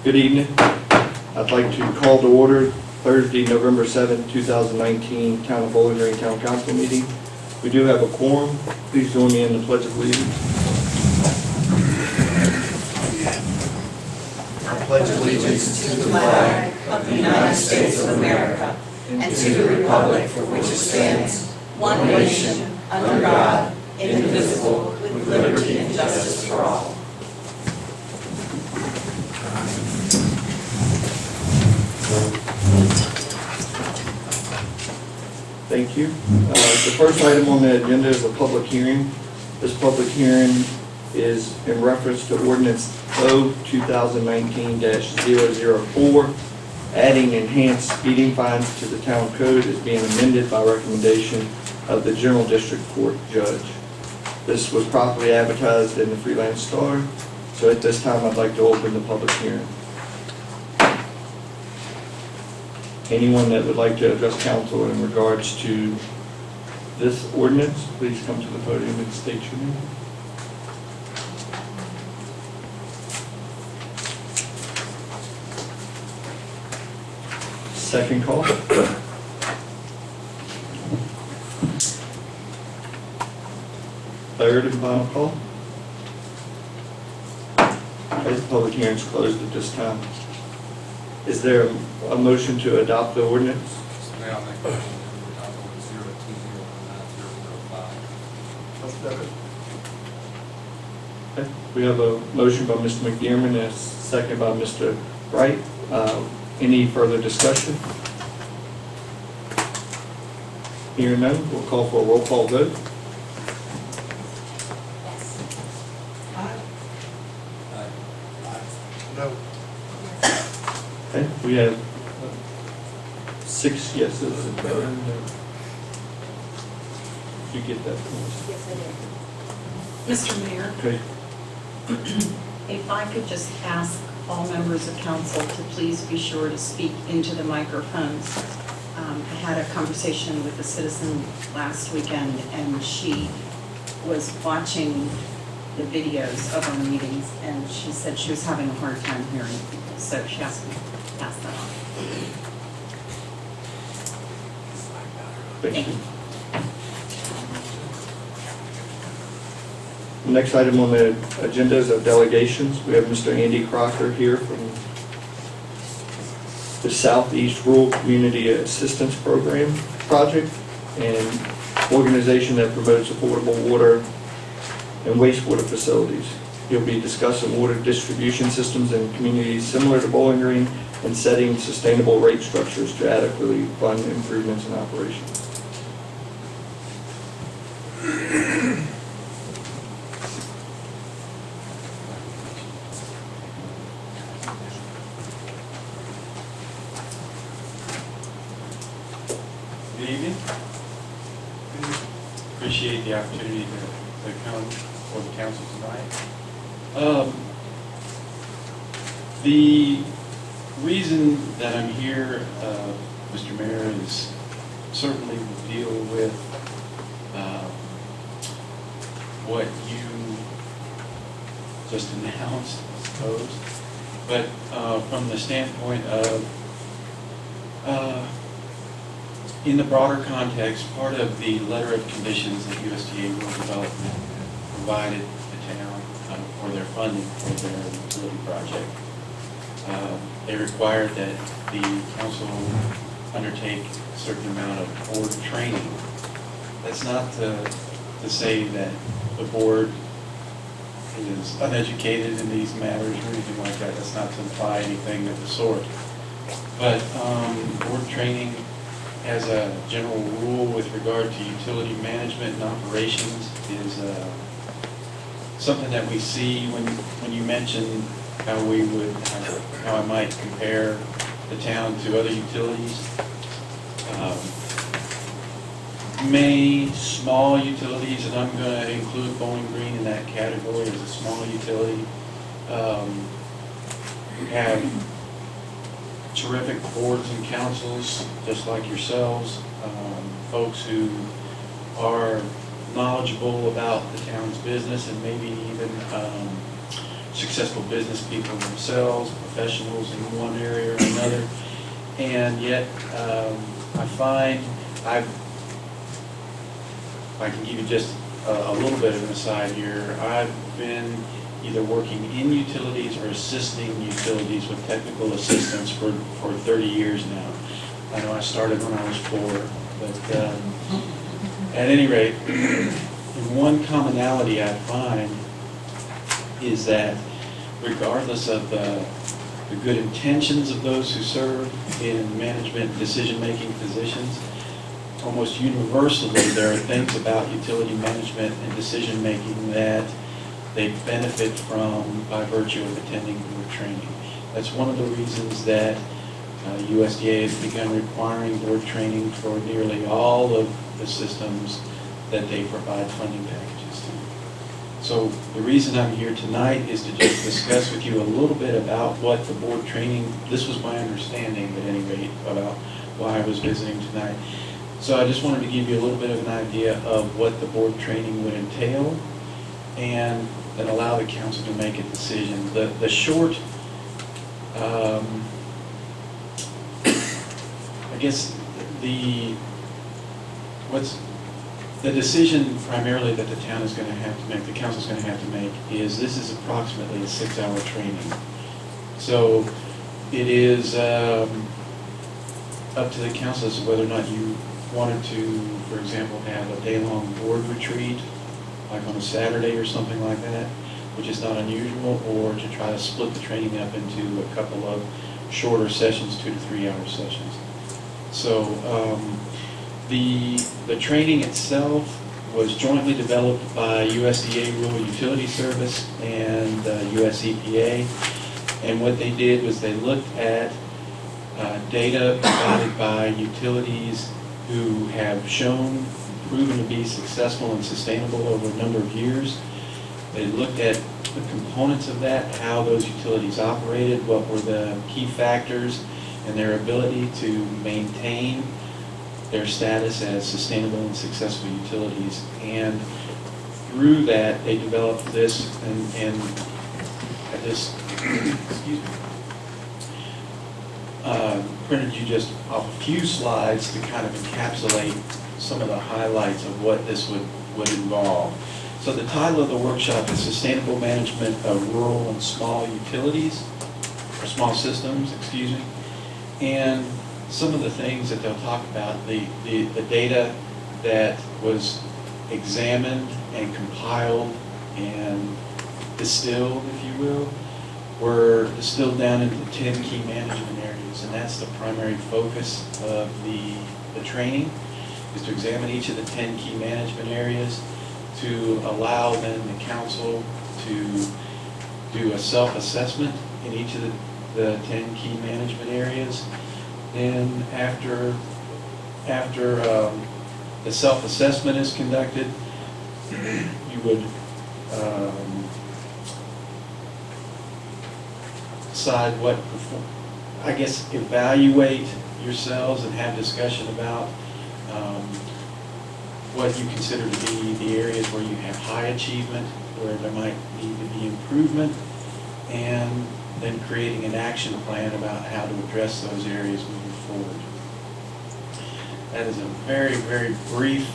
Good evening. I'd like to call to order Thursday, November 7th, 2019 Town of Bowling Green Town Council meeting. We do have a quorum. Please join me in the Pledge of Allegiance. I pledge allegiance to the flag of the United States of America and to the republic for which it stands, one nation, under God, indivisible, with liberty and justice for all. Thank you. The first item on the agenda is a public hearing. This public hearing is in reference to ordinance O 2019-004, adding enhanced speeding fines to the town code is being amended by recommendation of the General District Court Judge. This was properly advertised in the Freelance Star, so at this time I'd like to open the public hearing. Anyone that would like to address council in regards to this ordinance, please come to the podium and state your name. Second call. Third and final call. Okay, the public hearing is closed at this time. Is there a motion to adopt the ordinance? Mr. Mayor, I'll make a motion to adopt ordinance 020-9005. Okay, we have a motion by Mr. McDermott and a second by Mr. Wright. Any further discussion? Hearing none, we'll call for a roll call vote. No. Okay, we have 6 yeses and no. You get that from us? Mr. Mayor, Okay, if I could just ask all members of council to please be sure to speak into the microphones. I had a conversation with a citizen last weekend, and she was watching the videos of our meetings, and she said she was having a hard time hearing people, so she asked me to pass that on. thank you. The next item on the agenda is our delegations. We have Mr. Andy Crocker here from the Southeast Rural Community Assistance Program project, an organization that promotes affordable water and wastewater facilities. He'll be discussing water distribution systems in communities similar to Bowling Green and setting sustainable rate structures to adequately fund improvements in operations. Good evening. Appreciate the opportunity to come for the council tonight. The reason that I'm here, Mr. Mayor, is certainly to deal with what you just announced, I suppose. But from the standpoint of in the broader context, part of the letter of conditions that USDA Rural Development provided the town for their funding for their utility project, they required that the council undertake a certain amount of board training. That's not to say that the board is uneducated in these matters or anything like that. That's not to imply anything of the sort. But board training as a general rule with regard to utility management and operations is something that we see when you mention how I might compare the town to other utilities. Many small utilities, and I'm going to include Bowling Green in that category as a small utility, have terrific boards and councils, just like yourselves, folks who are knowledgeable about the town's business and maybe even successful business people themselves, professionals in one area or another. And yet, I find I can give you just a little bit of an aside here. I've been either working in utilities or assisting utilities with technical assistance for 30 years now. I know I started when I was 4, but at any rate, one commonality I find is that regardless of the good intentions of those who serve in management decision-making positions, almost universally there are things about utility management and decision-making that they benefit from by virtue of attending board training. That's one of the reasons that USDA has begun requiring board training for nearly all of the systems that they provide funding packages to. So the reason I'm here tonight is to just discuss with you a little bit about what the board training, this was my understanding at any rate about why I was visiting tonight. So I just wanted to give you a little bit of an idea of what the board training would entail and then allow the council to make a decision. The short, I guess the decision primarily that the town is going to have to make, the council is going to have to make, is this is approximately a 6-hour training. So it is up to the council as to whether or not you wanted to, for example, have a day-long board retreat, like on a Saturday or something like that, which is not unusual, or to try to split the training up into a couple of shorter sessions, 2 to 3 hour sessions. So the training itself was jointly developed by USDA Rural Utility Service and US EPA. And what they did was they looked at data provided by utilities who have proven to be successful and sustainable over a number of years. They looked at the components of that, how those utilities operated, what were the key factors and their ability to maintain their status as sustainable and successful utilities. And through that, they developed this and this, excuse me, printed you just off a few slides to kind of encapsulate some of the highlights of what this would involve. So the title of the workshop is Sustainable Management of Rural and Small Utilities, or Small Systems, excuse me. And some of the things that they'll talk about, the data that was examined and compiled and distilled, if you will, were distilled down into 10 key management areas. And that's the primary focus of the training, is to examine each of the 10 key management areas to allow then the council to do a self-assessment in each of the 10 key management areas. Then after the self-assessment is conducted, you would decide evaluate yourselves and have discussion about what you consider to be the areas where you have high achievement, where there might need to be improvement, and then creating an action plan about how to address those areas moving forward. That is a very, very brief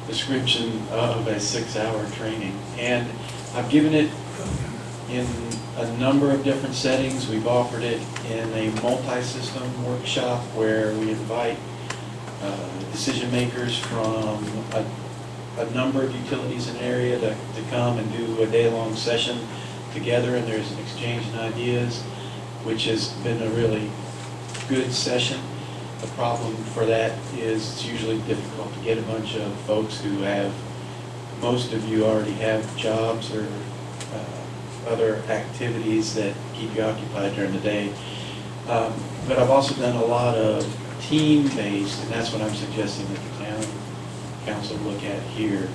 description of a 6-hour training. And I've given it in a number of different settings. We've offered it in a multi-system workshop where we invite decision makers from a number of utilities in the area to come and do a day-long session together, and there's an exchange in ideas, which has been a really good session. The problem for that is it's usually difficult to get a bunch of folks who most of you already have jobs or other activities that keep you occupied during the day. But I've also done a lot of team-based, and that's what I'm suggesting that the town council look at here.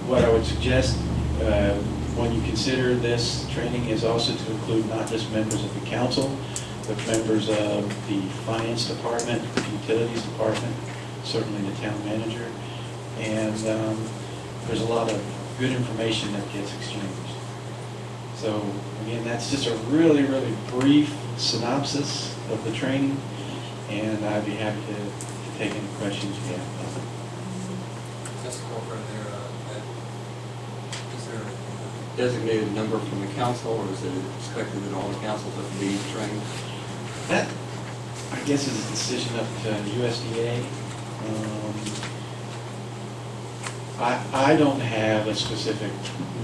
What I would suggest when you consider this training is also to include not just members of the council, but members of the finance department, the utilities department, certainly the town manager. And there's a lot of good information that gets exchanged. So again, that's just a really, really brief synopsis of the training, and I'd be happy to take any questions you have. Just go over there, is there a Designated number from the council, or is it expected that all the councils have to be trained? That, I guess, is a decision up to USDA. I don't have a specific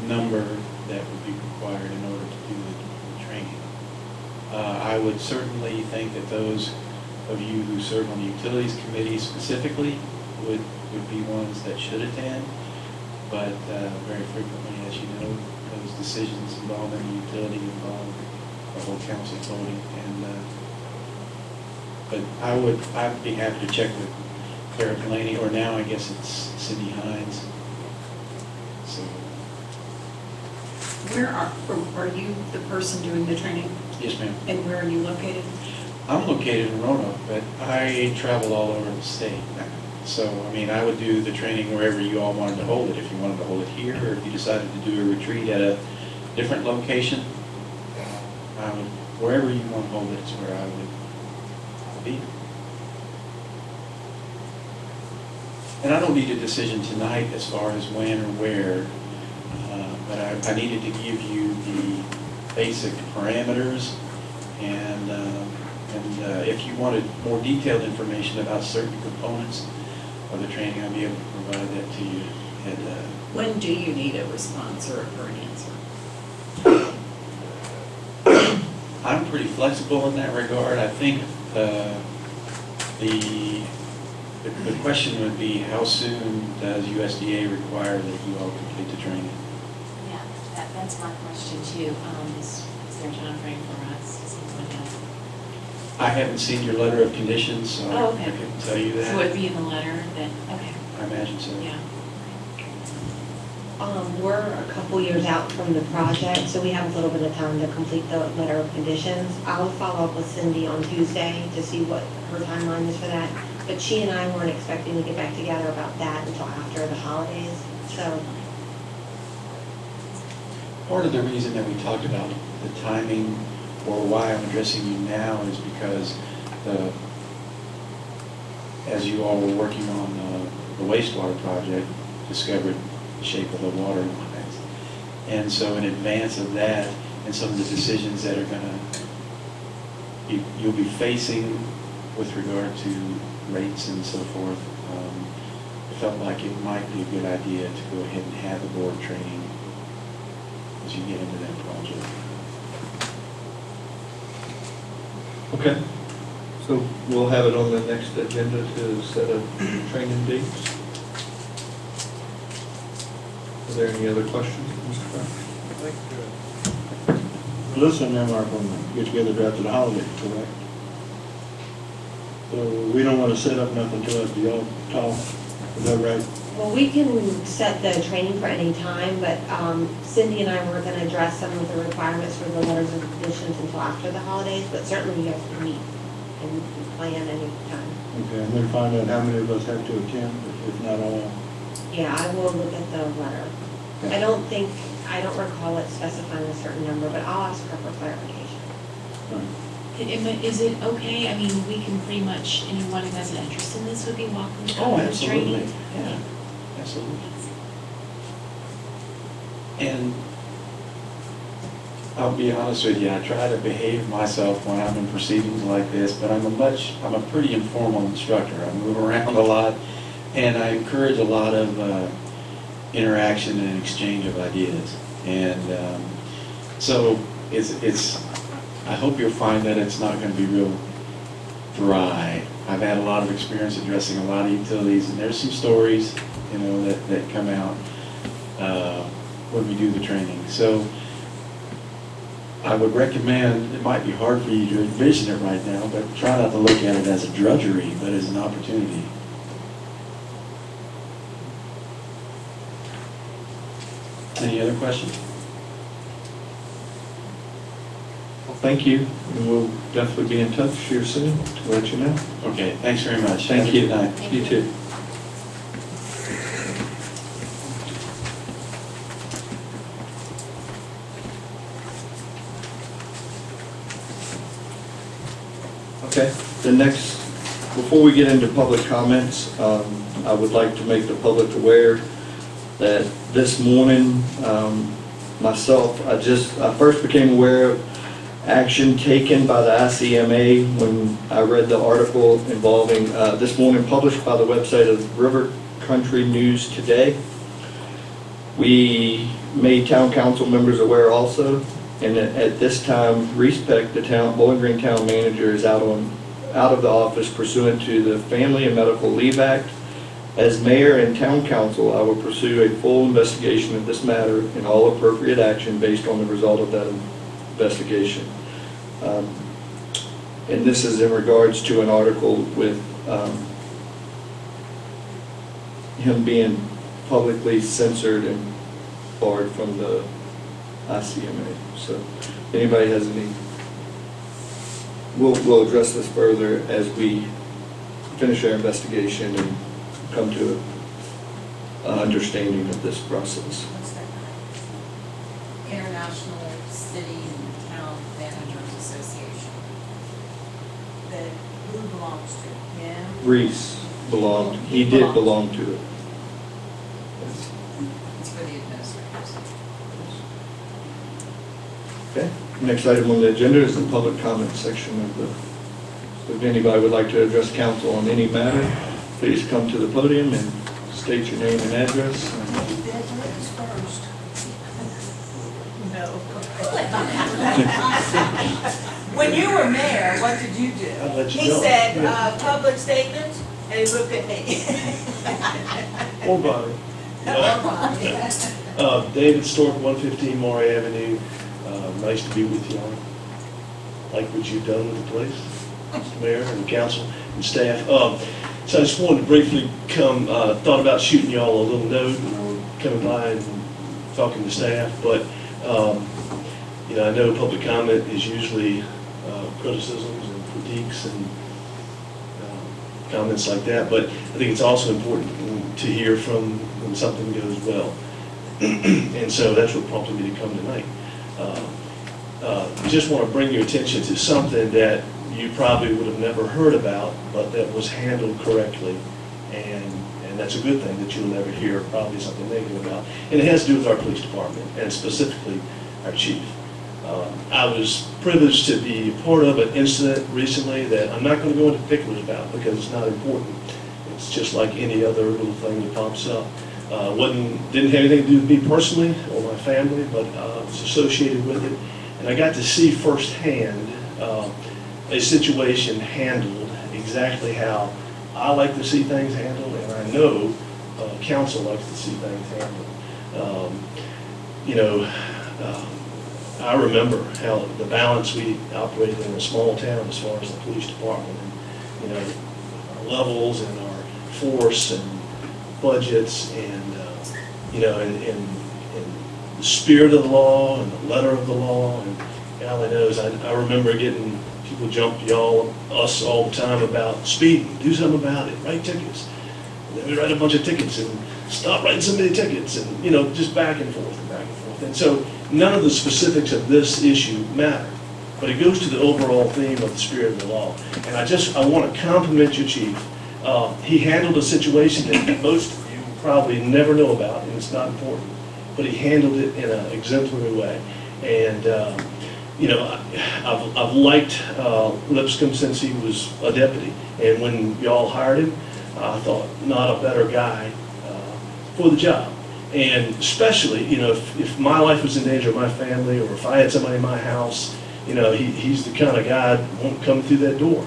number that would be required in order to do the training. I would certainly think that those of you who serve on the utilities committee specifically would be ones that should attend, but very frequently, as you know, those decisions involving the utility involve the whole council voting, but I'd be happy to check with Clara Delaney, or now I guess it's Cindy Hines. So, Where are you the person doing the training? yes, ma'am. And where are you located? I'm located in Roanoke, but I travel all over the state. So, I mean, I would do the training wherever you all wanted to hold it. If you wanted to hold it here, or if you decided to do a retreat at a different location, wherever you want to hold it is where I would be. And I don't need a decision tonight as far as when or where, but I needed to give you the basic parameters, and if you wanted more detailed information about certain components of the training, I'll be able to provide that to you. And When do you need a response or an answer? I'm pretty flexible in that regard. I think the question would be, how soon does USDA require that you all complete the training? Yeah, that's my question too. Is there a time frame for us? Does anyone have? I haven't seen your letter of conditions, so Oh, I okay. couldn't tell you So it'd that. be in the letter that, okay, I imagine so. yeah. We're a couple years out from the project, so we have a little bit of time to complete the letter of conditions. I'll follow up with Cindy on Tuesday to see what her timeline is for that. But she and I weren't expecting to get back together about that until after the holidays, so. Part of the reason that we talked about the timing, or why I'm addressing you now, is because as you all were working on the wastewater project, discovered the shape of the water lines. And so in advance of that, and some of the decisions that are you'll be facing with regard to rates and so forth, I felt like it might be a good idea to go ahead and have the board training as you get into that project. Okay, so we'll have it on the next agenda to set up training dates. Are there any other questions, Mr. Crouch? Melissa and them are going to get together after the holidays, correct? So we don't want to set up nothing till after y'all talk, is that right? Well, we can set the training for any time, but Cindy and I weren't going to address some of the requirements for the letters of conditions until after the holidays, but certainly you guys can meet and plan any time. Okay, and then find out how many of us have to attend, if not all. Yeah, I will look at the letter. I don't recall it specifying a certain number, but I'll ask her for clarification. Right. Is it okay? I mean, we can pretty much, anyone who has an interest in this would be welcome to Oh, come to this training. absolutely, yeah, absolutely. And I'll be honest with you, I try to behave myself when I'm in proceedings like this, but I'm a pretty informal instructor. I move around a lot, and I encourage a lot of interaction and exchange of ideas. And so I hope you'll find that it's not going to be real dry. I've had a lot of experience addressing a lot of utilities, and there's some stories, that come out when we do the training. So I would recommend, it might be hard for you to envision it right now, but try not to look at it as a drudgery, but as an opportunity. Any other questions? Well, thank you, and we'll definitely be in touch here soon to let you know. Okay, thanks very much. Thank Have a you. good night. You too. Okay, the next, before we get into public comments, I would like to make the public aware that this morning, myself, I first became aware of action taken by the ICMA when I read the article involving, this morning published by the website of River Country News Today. We made town council members aware also, and at this time, Reese Peck, the Bowling Green town manager, is out of the office pursuant to the Family and Medical Leave Act. As mayor and town council, I will pursue a full investigation of this matter and all appropriate action based on the result of that investigation. And this is in regards to an article with him being publicly censored and barred from the ICMA. So if anybody has any, we'll address this further as we finish our investigation and come to an understanding of this process. What's that? International City and Town Managers Association. That, who belongs to him? Reese belonged, he did belong to it. It's for the administrators. Okay, next item on the agenda is the public comment section of the, so if anybody would like to address council on any matter, please come to the podium and state your name and address. First. No. When you were mayor, what did you do? I'd let you He know. said, Yeah. public statements, and he looked at me. Or Bobby. David Stork, 115 Maury Avenue. Nice to be with y'all. Like what you've done with the place, Mr. Mayor and council and staff. So I just wanted to briefly come, thought about shooting y'all a little note or coming by and talking to staff, but, you know, I know public comment is usually criticisms and critiques and comments like that, but I think it's also important to hear from when something goes well. And so that's what prompted me to come tonight. Just want to bring your attention to something that you probably would have never heard about, but that was handled correctly. And that's a good thing that you'll never hear probably something negative about. And it has to do with our police department, and specifically our chief. I was privileged to be part of an incident recently that I'm not going to go into particulars about because it's not important. It's just like any other little thing that pops up. Didn't have anything to do with me personally or my family, but was associated with it. And I got to see firsthand a situation handled exactly how I like to see things handled, and I know council likes to see things handled. I remember how the balance we operated in a small town as far as the police department, and our levels and our force and budgets, and and the spirit of the law and the letter of the law, and golly knows, I remember getting people jump us all the time about speeding. Do something about it. Write tickets. And then we write a bunch of tickets and stop writing so many tickets, and just back and forth and back and forth. And so none of the specifics of this issue matter, but it goes to the overall theme of the spirit of the law. And I want to compliment your chief. He handled a situation that most of you probably never know about, and it's not important, but he handled it in an exemplary way. And I've liked Lipscomb since he was a deputy, and when y'all hired him, I thought not a better guy for the job. And especially, if my life was in danger, my family, or if I had somebody in my house, he's the kind of guy that won't come through that door.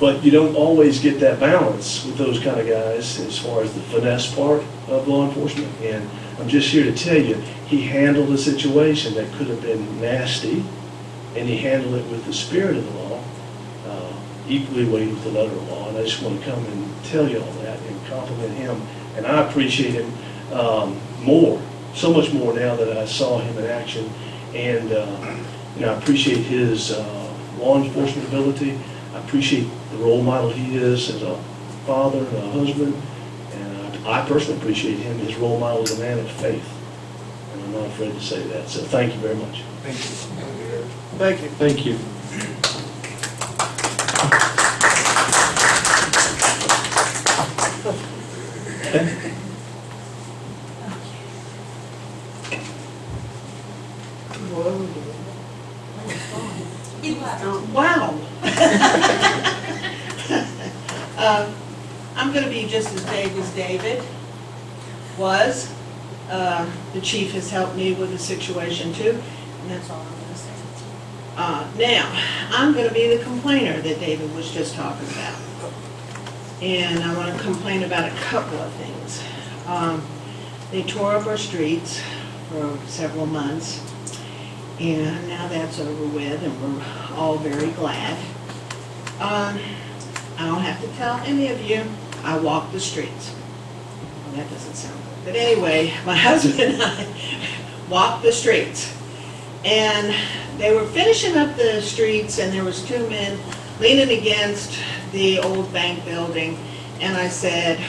But you don't always get that balance with those kind of guys as far as the finesse part of law enforcement. And I'm just here to tell you, he handled a situation that could have been nasty, and he handled it with the spirit of the law, equally weighted with the letter of law. And I just want to come and tell you all that and compliment him. And I appreciate him more, so much more now that I saw him in action. And I appreciate his law enforcement ability. I appreciate the role model he is as a father and a husband. And I personally appreciate him, his role model as a man of faith. And I'm not afraid to say that. So thank you very much. Thank you. Thank you. He left. Wow. I'm going to be just as vague as David was. The chief has helped me with the situation too, and that's all I'm going to say. Now, I'm going to be the complainer that David was just talking about. And I want to complain about a couple of things. They tore up our streets for several months, and now that's over with, and we're all very glad. I don't have to tell any of you, I walk the streets. Well, that doesn't sound good. But anyway, my husband and I walked the streets. And they were finishing up the streets, and there was two men leaning against the old bank building. And I said,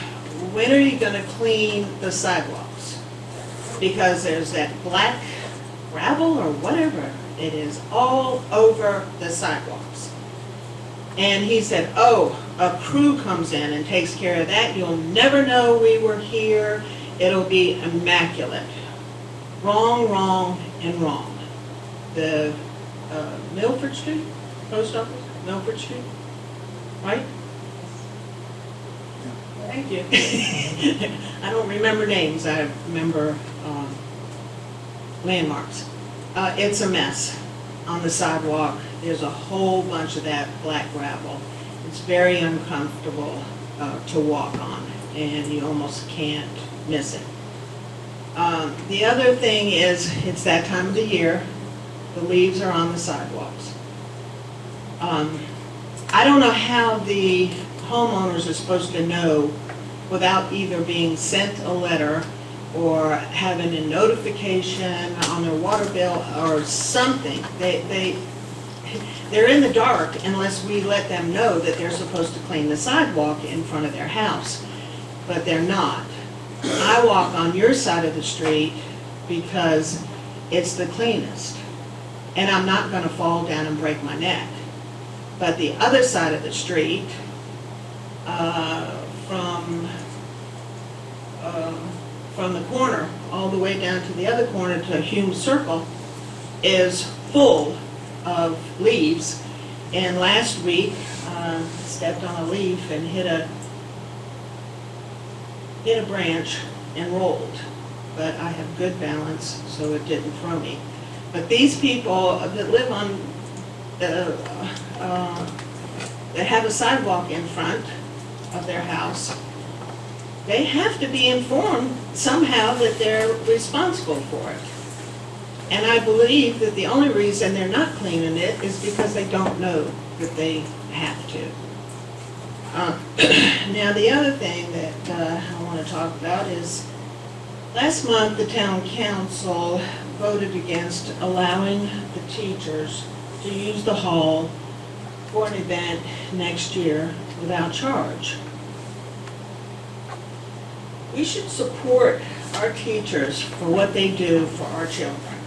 when are you gonna clean the sidewalks? Because there's that black gravel or whatever it is all over the sidewalks. And he said, oh, a crew comes in and takes care of that. You'll never know we were here. It'll be immaculate. Wrong, wrong, and wrong. The Milford Street, post office, Milford Street, right? Thank you. I don't remember names, I remember landmarks. It's a mess on the sidewalk. There's a whole bunch of that black gravel. It's very uncomfortable to walk on, and you almost can't miss it. The other thing is, it's that time of the year. The leaves are on the sidewalks. I don't know how the homeowners are supposed to know without either being sent a letter or having a notification on their water bill or something. They're in the dark unless we let them know that they're supposed to clean the sidewalk in front of their house, but they're not. I walk on your side of the street because it's the cleanest, and I'm not gonna fall down and break my neck. But the other side of the street, from the corner all the way down to the other corner to Hume Circle, is full of leaves. And last week, stepped on a leaf and hit a branch and rolled. But I have good balance, so it didn't throw me. But these people that live on, that have a sidewalk in front of their house, they have to be informed somehow that they're responsible for it. And I believe that the only reason they're not cleaning it is because they don't know that they have to. Now, the other thing that I want to talk about is, last month the town council voted against allowing the teachers to use the hall for an event next year without charge. We should support our teachers for what they do for our children.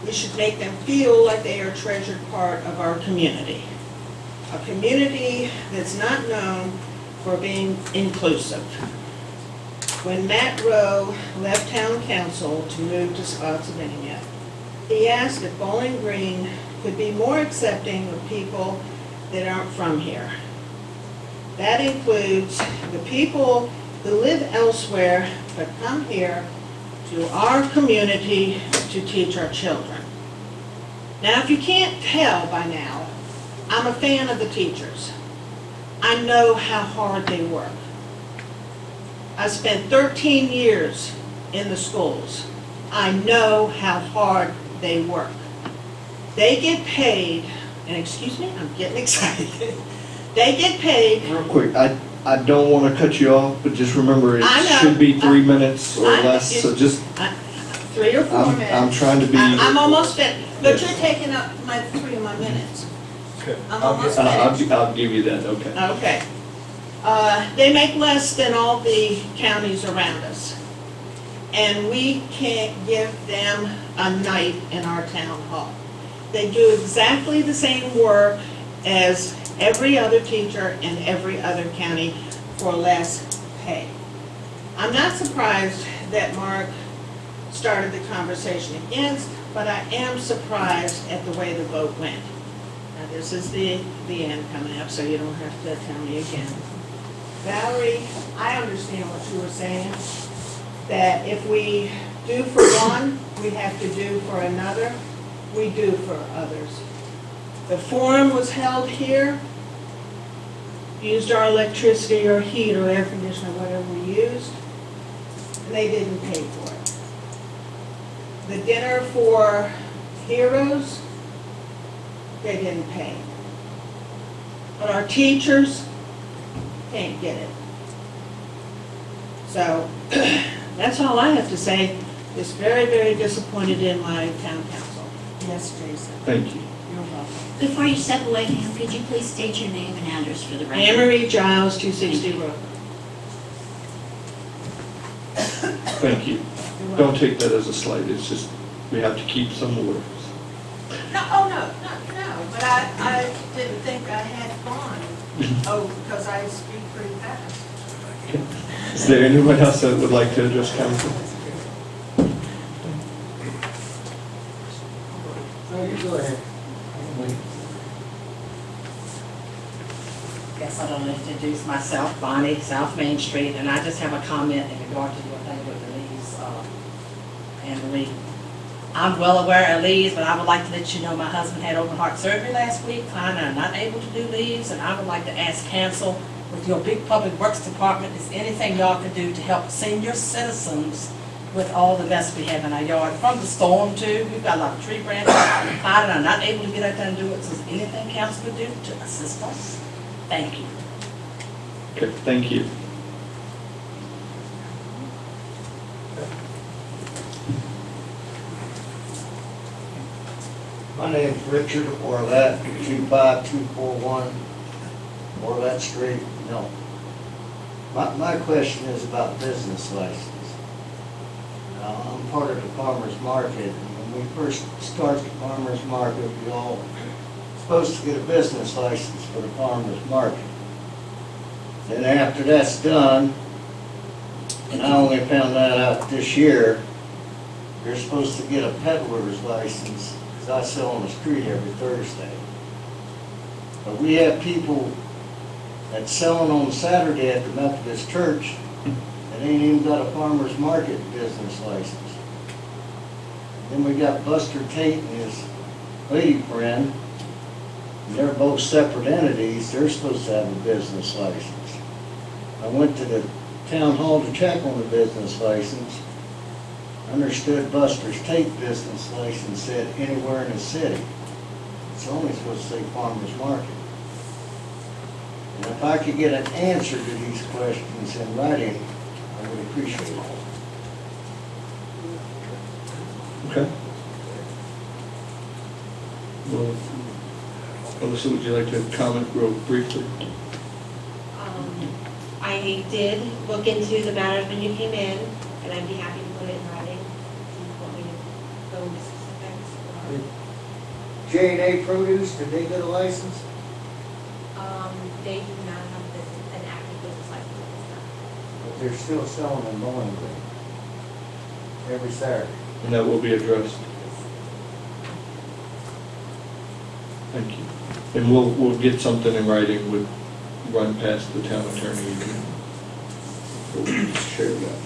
We should make them feel like they are a treasured part of our community. A community that's not known for being inclusive. When Matt Rowe left town council to move to Spotsylvania, he asked if Bowling Green could be more accepting of people that aren't from here. That includes the people who live elsewhere but come here to our community to teach our children. Now, if you can't tell by now, I'm a fan of the teachers. I know how hard they work. I spent 13 years in the schools. I know how hard they work. They get paid, and excuse me, I'm getting excited. They get paid. Real quick, I don't want to cut you off, but just remember it I know. should be 3 minutes or I- less, so just, 3 or 4 I'm minutes. trying to be. I'm almost finished, but Yes. you're taking up my 3 of my minutes. Okay. I'm almost finished. I'll give you that, okay. Okay. They make less than all the counties around us. And we can't give them a night in our town hall. They do exactly the same work as every other teacher in every other county for less pay. I'm not surprised that Mark started the conversation against, but I am surprised at the way the vote went. Now, this is the end coming up, so you don't have to tell me again. Valerie, I understand what you were saying, that if we do for one, we have to do for another. We do for others. The forum was held here, used our electricity or heat or air conditioner, whatever we used, and they didn't pay for it. The dinner for heroes, they didn't pay. But our teachers can't get it. So, that's all I have to say. Just very, very disappointed in my town council. Yes, Jason. Thank you. You're welcome. Before you step away, ma'am, could you please state your name and address for the record? Anne Marie Giles, 260 Road. Thank you. Don't take that as a slight, it's just, we have to keep some order. No, but I didn't think I had gone. Oh, because I speak pretty fast. Is there anyone else that would like to address council? No, you go ahead. Guess I don't introduce myself, Bonnie, South Main Street, and I just have a comment in regard to your thing with the leaves, and the leave. I'm well aware of leaves, but I would like to let you know my husband had open heart surgery last week, and I'm not able to do leaves, and I would like to ask council, with your big public works department, is anything y'all can do to help senior citizens with all the mess we have in our yard, from the storm too, we've got a lot of tree branches, and I'm not able to get out there and do it, so is anything council could do to assist us? Thank you. Okay, thank you. My name's Richard Orlett, 25241 Orlett Street, no. My question is about business license. I'm part of the farmer's market, and when we first started the farmer's market, we all supposed to get a business license for the farmer's market. Then after that's done, and I only found that out this year, you're supposed to get a peddler's license, because I sell on the street every Thursday. But we have people that's selling on Saturday at the Methodist Church that ain't even got a farmer's market business license. Then we got Buster Tate and his lady friend, and they're both separate entities, they're supposed to have a business license. I went to the town hall to check on the business license. Understood Buster's Tate business license said anywhere in the city. It's only supposed to say farmer's market. And if I could get an answer to these questions in writing, I would appreciate it. Okay. Well, Melissa, would you like to comment real briefly? I did look into the matter when you came in, and I'd be happy to put it in writing. Do you want me to go into specifics? J&A Produce, did they get a license? They do not have an active business license at this time. But they're still selling in Bowling Green every Saturday. And that will be addressed. Thank you. And we'll get something in writing, with run past the town attorney, and we'll share that.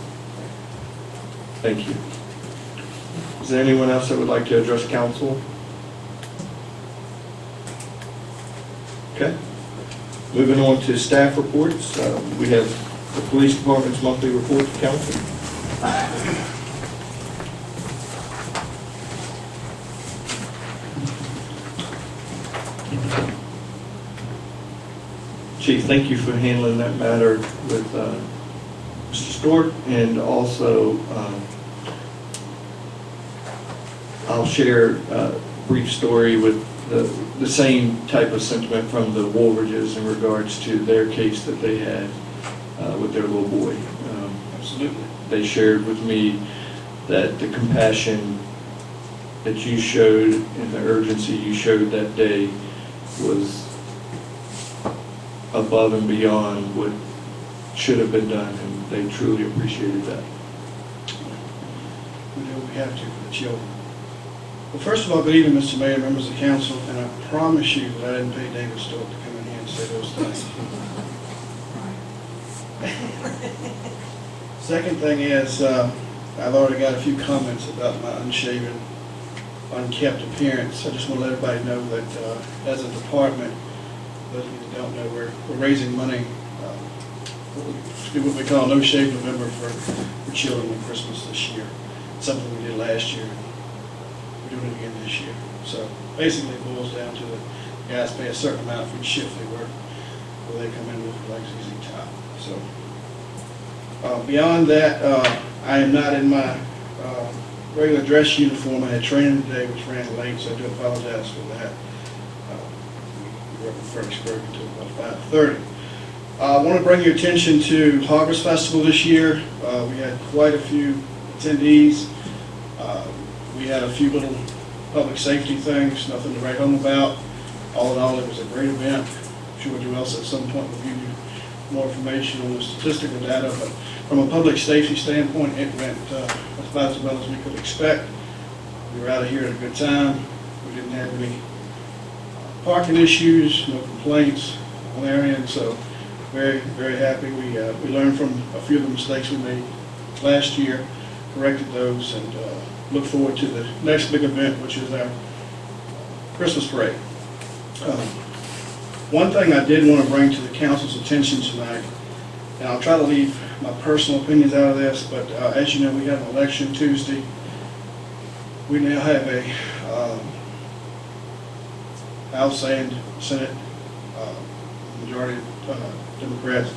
Thank you. Is there anyone else that would like to address council? Okay. Moving on to staff reports, we have the police department's monthly report to council. Chief, thank you for handling that matter with Mr. Stewart, and also I'll share a brief story with the same type of sentiment from the Woolridges in regards to their case that they had with their little boy. Absolutely. They shared with me that the compassion that you showed and the urgency you showed that day was above and beyond what should have been done, and they truly appreciated that. We do what we have to for the children. Well, first of all, good evening, Mr. Mayor, members of council, and I promise you that I didn't pay David Stoll to come in here and say those things. Second thing is, I've already got a few comments about my unshaven, unkept appearance. I just want to let everybody know that as a department, those of you that don't know, we're raising money to do what we call No Shave November for children on Christmas this year. Something we did last year. We're doing it again this year. So basically it boils down to the guys pay a certain amount for each shift they work, where they come in with a easy top. So beyond that, I am not in my regular dress uniform. I had training today, which ran late, so I do apologize for that. We were up in Fredericksburg until about 5:30. I want to bring your attention to Harvest Festival this year. We had quite a few attendees. We had a few little public safety things, nothing to write home about. All in all, it was a great event. I'm sure Joe else at some point will give you more information on the statistical data, but from a public safety standpoint, it went about as well as we could expect. We were out of here at a good time. We didn't have any parking issues, no complaints on their end, so very, very happy. We learned from a few of the mistakes we made last year, corrected those, and look forward to the next big event, which is our Christmas parade. One thing I did want to bring to the council's attention tonight, and I'll try to leave my personal opinions out of this, but as you know, we have an election Tuesday. We now have a House and Senate majority of Democrats,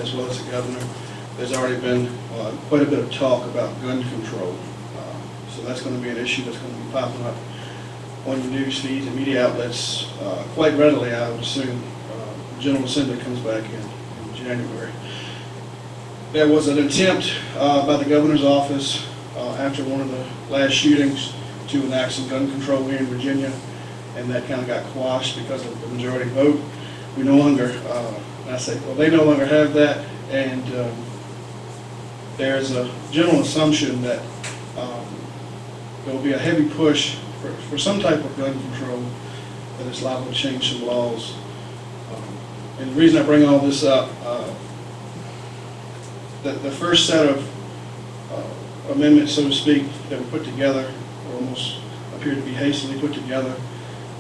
as well as the governor. There's already been quite a bit of talk about gun control. So that's going to be an issue that's going to be popping up on your news feeds and media outlets quite readily, I would assume. The General Assembly comes back in January. There was an attempt by the governor's office after one of the last shootings to enact some gun control here in Virginia, and that kind of got quashed because of the majority vote. We no longer, I say, well, they no longer have that, and there's a general assumption that there will be a heavy push for some type of gun control that is liable to change some laws. And the reason I bring all this up, the first set of amendments, so to speak, that were put together almost appear to be hastily put together,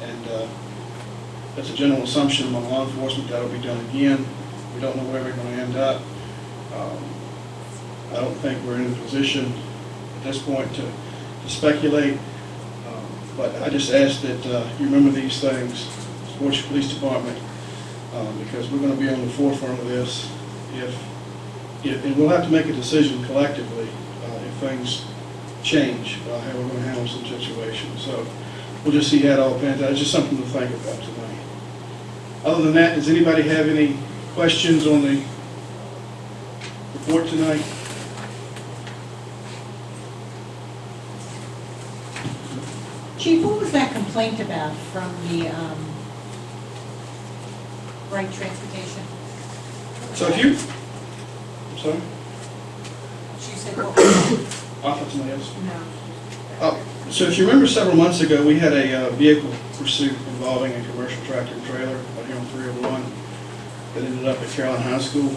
and that's a general assumption among law enforcement that will be done again. We don't know where we're going to end up. I don't think we're in a position at this point to speculate, but I just ask that you remember these things, support your police department, because we're going to be on the forefront of this. And we'll have to make a decision collectively if things change, how we're going to handle some situations. So we'll just see how it all pans out. It's just something to think about tonight. Other than that, does anybody have any questions on the report tonight? Chief, what was that complaint about from the Wright Transportation? So if you, I'm sorry, She said, well, off to somebody else. no. So if you remember several months ago, we had a vehicle pursuit involving a commercial tractor and trailer out here on 301 that ended up at Caroline High School.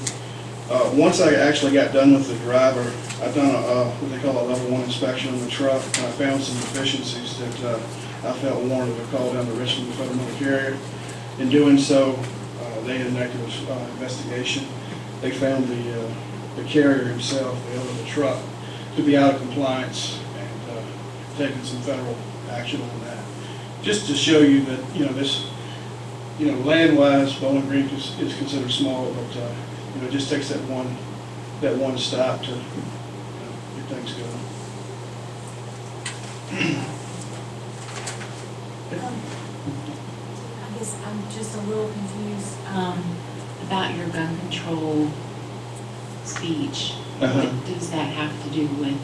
Once I actually got done with the driver, I've done what they call a level 1 inspection on the truck, and I found some deficiencies that I felt warranted to call down to Richmond Federal Motor Carrier. In doing so, they had an active investigation. They found the carrier himself, the owner of the truck, to be out of compliance and taking some federal action on that. Just to show you that, this, land-wise, Bowling Green is considered small, but it just takes that one stop to get things going. I guess I'm just a little confused about your gun control speech. What does that have to do with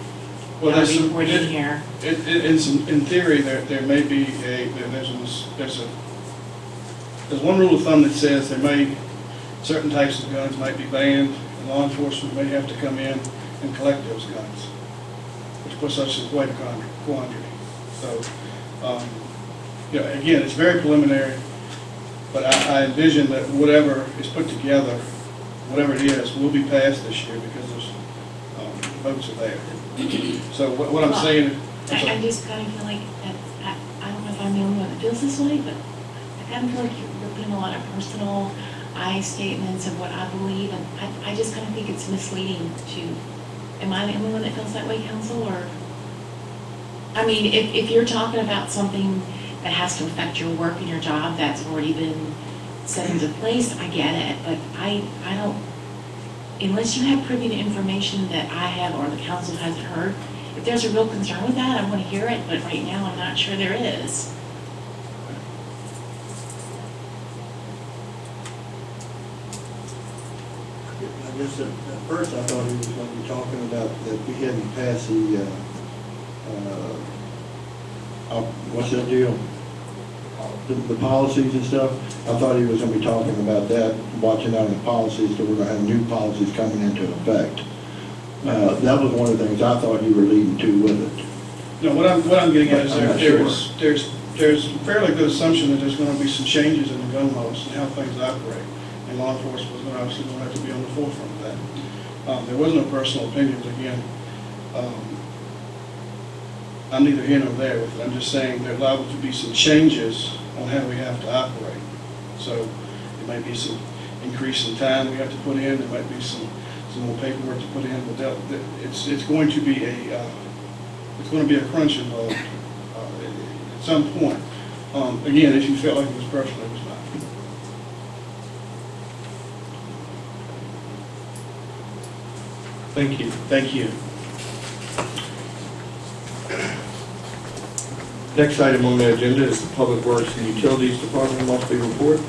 our reporting here? In theory, there may be there's one rule of thumb that says certain types of guns might be banned, and law enforcement may have to come in and collect those guns, which puts us in quite a quandary. So, again, it's very preliminary, but I envision that whatever is put together, whatever it is, will be passed this year because those votes are there. So what I'm saying, I just kind of feel like that's, I don't know if I'm the only one that feels this way, but I kind of feel like you're putting a lot of personal statements of what I believe, and I just kind of think it's misleading to, am I the only one that feels that way, council, or? I mean, if you're talking about something that has to affect your work and your job that's already been set into place, I get it, but I don't, unless you have privy to information that I have or the council hasn't heard, if there's a real concern with that, I want to hear it, but right now I'm not sure there is. I guess at first I thought he was going to be talking about that we hadn't passed the, what's that deal? The policies and stuff. I thought he was going to be talking about that, watching out on the policies, that we're going to have new policies coming into effect. That was one of the things I thought you were leading to with it. no, what I'm getting at is I'm not there's a fairly good assumption that there's going to be some changes in the gun laws and how things operate. And law enforcement is obviously going to have to be on the forefront of that. There was no personal opinions, again. I'm neither here nor there with it. I'm just saying there are liable to be some changes on how we have to operate. So it might be some increase in time we have to put in. There might be some more paperwork to put in. But it's going to be a crunch involved at some point. Again, if you felt like it was personal, it was not. Thank you. Thank you. Next item on the agenda is the Public Works and Utilities Department monthly report.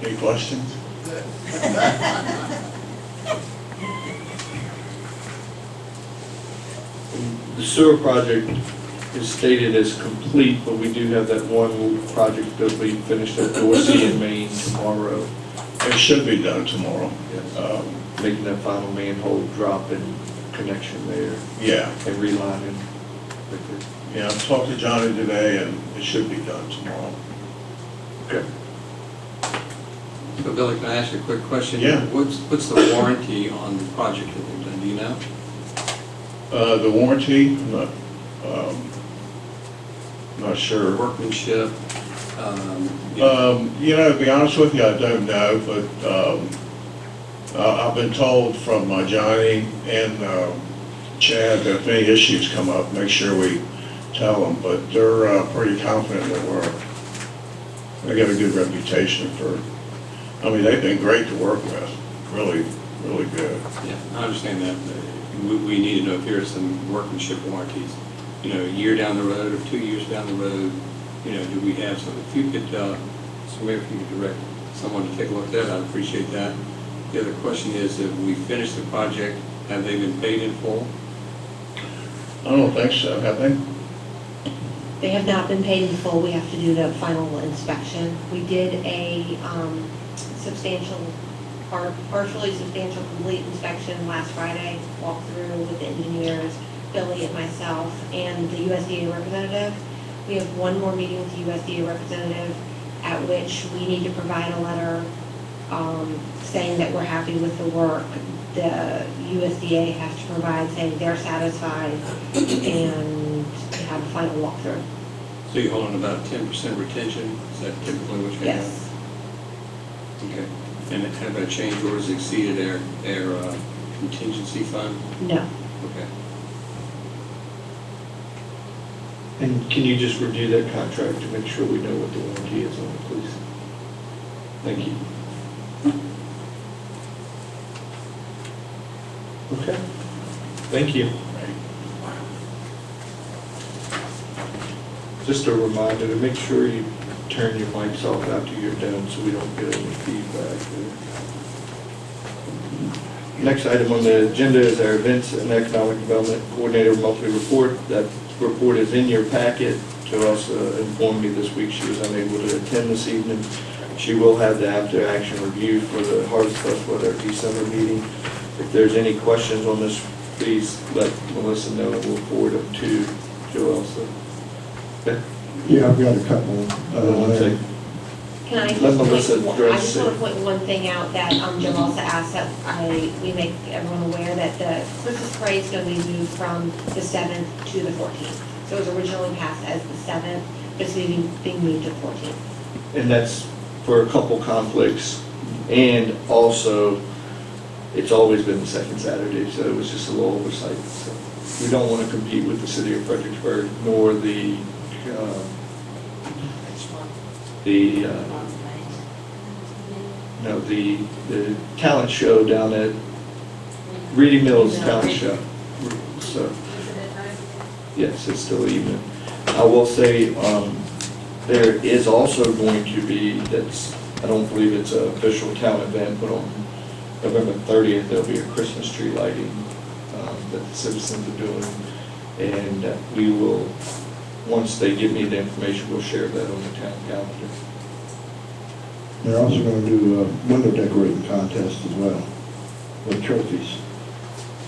Any questions? The sewer project is stated as complete, but we do have that one project that we finished at Dorsey in Maine tomorrow. It should be done tomorrow. Yes. Making that final manhole drop and connection there Yeah, and relining. yeah, I talked to Johnny today and it should be done tomorrow. Okay. So Billy, can I ask you a quick question? Yeah. What's the warranty on the project that they've done, do you know? The warranty, not sure. Workmanship? To be honest with you, I don't know, but I've been told from Johnny and Chad that if any issues come up, make sure we tell them, but they're pretty confident that they got a good reputation for, they've been great to work with, really, really good. Yeah, I understand that. We need to know if there are some workmanship warranties, a year down the road or 2 years down the road, do we have some? If you could, so maybe if you could direct someone to take a look at that, I'd appreciate that. The other question is, if we finish the project, have they been paid in full? I don't think so, have they? They have not been paid in full. We have to do the final inspection. We did a partially substantial complete inspection last Friday, walked through with the engineers, Billy and myself, and the USDA representative. We have one more meeting with the USDA representative at which we need to provide a letter saying that we're happy with the work. The USDA has to provide saying they're satisfied and have a final walkthrough. So you're holding about 10% retention? Is that typically what you have? Yes. Okay. And have a change orders exceeded their contingency fund? No. Okay. And can you just review that contract to make sure we know what the warranty is on it, please? Thank you. Okay. Thank you. Just a reminder to make sure you turn your mics off after you're done so we don't get any feedback there. Next item on the agenda is our Events and Economic Development Coordinator Monthly Report. That report is in your packet. Joyce informed me this week she was unable to attend this evening. She will have the after-action review for the Harvest Festival at our December meeting. If there's any questions on this, please let Melissa know and we'll forward them to Joyce. Okay? Yeah, I've got a couple. One second. Can I just Let point, Melissa I address just want it. to point one thing out that Jill also asked, that we make everyone aware that the Christmas parade is going to be moved from the 7th to the 14th. So it was originally passed as the 7th, but it's being moved to the 14th. And that's for a couple conflicts, and also, it's always been the second Saturday, so it was just a little oversight. So we don't want to compete with the city of Fredericksburg, nor the talent show down at Reading Mills Talent Show. So, yes, it's still evening. I will say, there is also going to be, I don't believe it's an official town event, but on November 30th, there'll be a Christmas tree lighting that the citizens are doing. And we will, once they give me the information, we'll share that on the town calendar. They're also going to do a window decorating contest as well, with trophies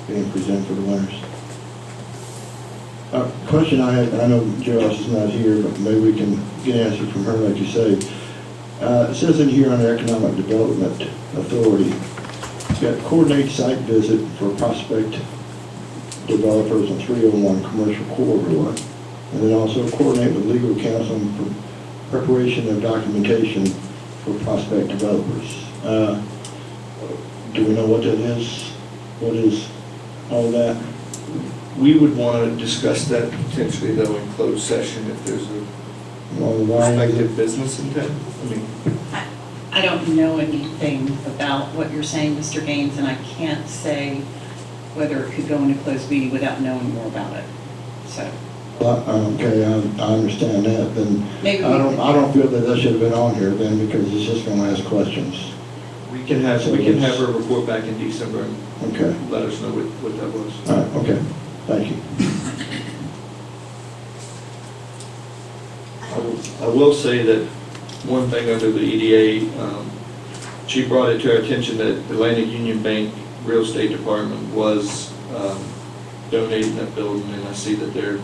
being presented for the winners. Question I had, I know Joyce is not here, but maybe we can get an answer from her, like you say. It says in here on the Economic Development Authority, it's got coordinate site visit for prospect developers on 301 Commercial Corridor, and then also coordinate with legal counsel for preparation of documentation for prospect developers. Do we know what that is? What is all that? We would want to discuss that potentially though in closed session if there's a prospective business intent. I mean, I don't know anything about what you're saying, Mr. Gaines, and I can't say whether it could go into closed meeting without knowing more about it. So Okay, I understand that, then maybe I don't feel that should have been on here then, because it's just going to ask questions. we can have her report back in December and Okay, let us know what that was. all right, okay, thank you. I will say that one thing under the EDA, she brought it to our attention that the Atlantic Union Bank Real Estate Department was donating that building, and I see that they're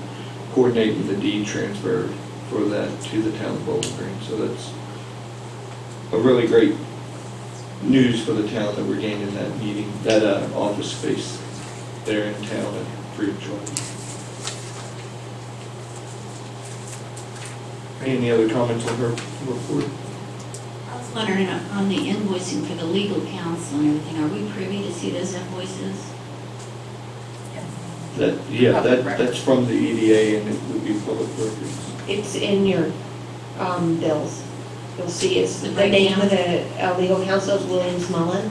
coordinating the deed transfer for that to the town of Bowling Green. So that's a really great news for the town that we're gaining that meeting, that office space there in town at free of charge. Any other comments on her report? I was wondering, on the invoicing for the legal counsel and everything, are we privy to see those invoices? That's from the EDA and it would be public records. It's in your bills. You'll see it's, The the name of breakdown? the legal counsel is Williams Mullen.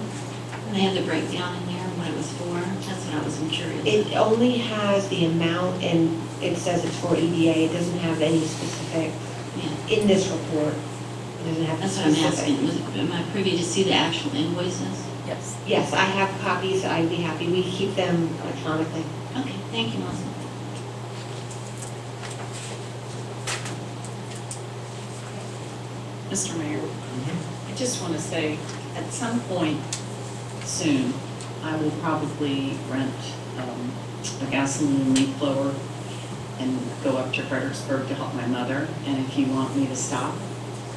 And they have the breakdown in there, what it was for? That's what I was curious. It only has the amount and it says it's for EDA. It doesn't have any specific, Yeah, in this report, it doesn't have that's what I'm specific. asking. Am I privy to see the actual invoices? yes. Yes, I have copies. I'd be happy. We keep them electronically. Okay, thank you, Melissa. Mr. Mayor, I just want to say, at some point soon, I will probably rent a gasoline leaf blower and go up to Fredericksburg to help my mother. And if you want me to stop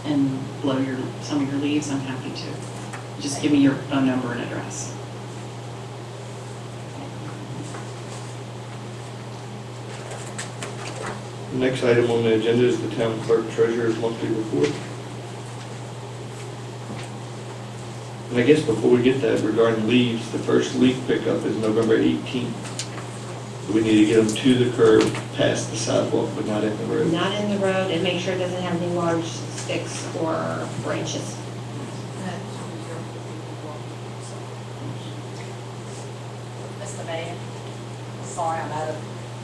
and blow some of your leaves, I'm happy to. Just give me your phone number and address. The next item on the agenda is the town clerk treasurer's monthly report. And I guess before we get that, regarding leaves, the first leaf pickup is November 18th. So we need to get them to the curb, past the sidewalk, but not in the road. Not in the road, and make sure it doesn't have any large sticks or branches. Mr. Mayor, sorry, I'm out of,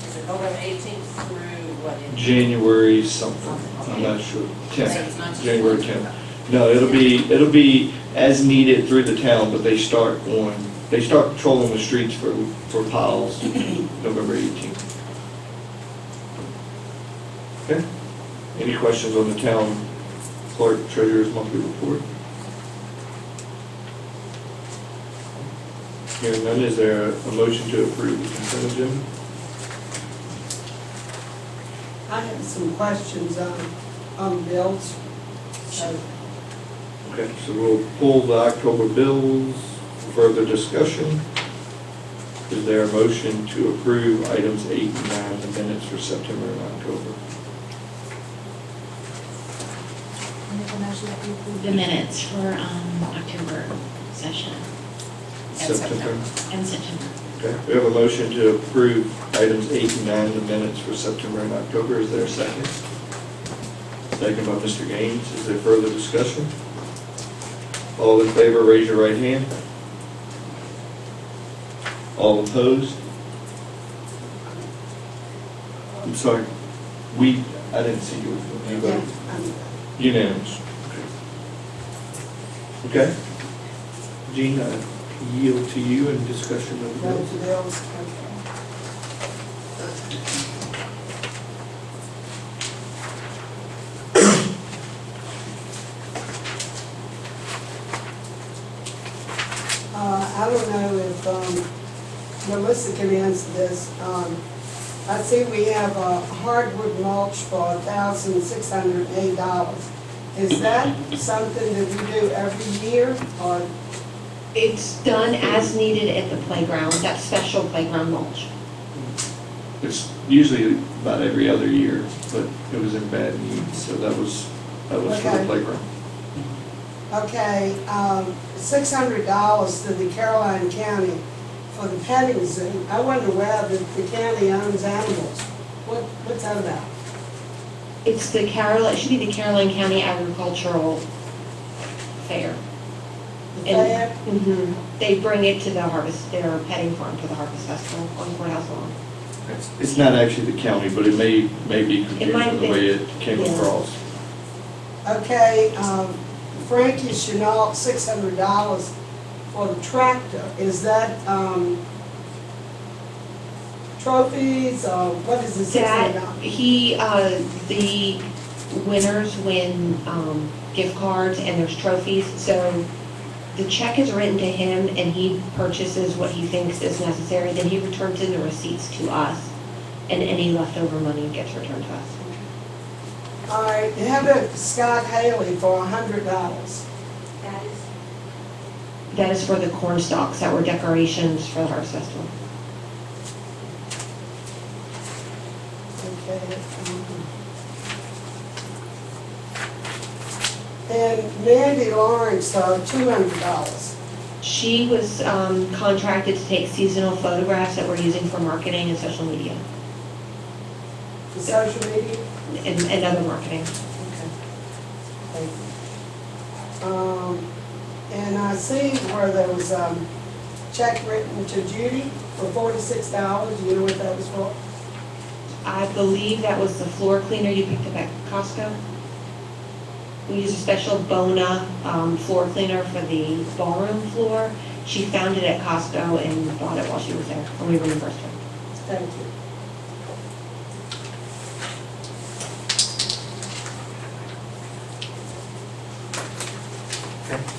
is it November 18th through what? January something, I'm not sure, So it's not 10th, just January one 10th. No, it'll be as needed through the town, but they start patrolling the streets for piles November 18th. Okay? Any questions on the town clerk treasurer's monthly report? Hearing none, is there a motion to approve the consent agenda? I have some questions on bills. So, Okay, so we'll pull the October bills for further discussion. Is there a motion to approve items 8 and 9 in the minutes for September and October? The minutes for October session September. and September. Okay, we have a motion to approve items 8 and 9 in the minutes for September and October. Is there a second? Second by Mr. Gaines. Is there further discussion? All in favor, raise your right hand. All opposed? I'm sorry, I didn't see you. You voted. Unanimous. Okay. Gene, I yield to you in discussion of the go bills. to bills, I don't know if Melissa can answer this. I see we have a hardwood mulch for $1,608. Is that something that we do every year, or? It's done as needed at the playground, that special playground mulch. It's usually about every other year, but it was in bad need, so that was for the Okay. playground. Okay, $600 to the Caroline County for the petting zoo. I wonder whether the county owns animals. What's that about? It's the it should be the Caroline County Agricultural Fair. The fair? Mhm. They bring it to their petting farm to the Harvest Festival on Courthouse Lawn. It's not actually the county, but it may be It might confusing the way it came Yeah. across. Okay, Frankie Chenault, $600 for the tractor. Is that, trophies, or what is the That, $600? the winners win gift cards and there's trophies, so the check is written to him and he purchases what he thinks is necessary, then he returns in the receipts to us, and any leftover money gets returned to us. All right, how about Scott Haley for $100? That is for the corn stalks that were decorations for the Harvest Festival. Okay. And Mandy Lawrence, $200. She was contracted to take seasonal photographs that we're using for marketing and social media, For social media? and other marketing. Okay. And I see where there was a check written to Judy for $46. You know what that was for? I believe that was the floor cleaner you picked up at Costco. We use a special Bona floor cleaner for the ballroom floor. She found it at Costco and bought it while she was there, and we reimbursed her. Thank you.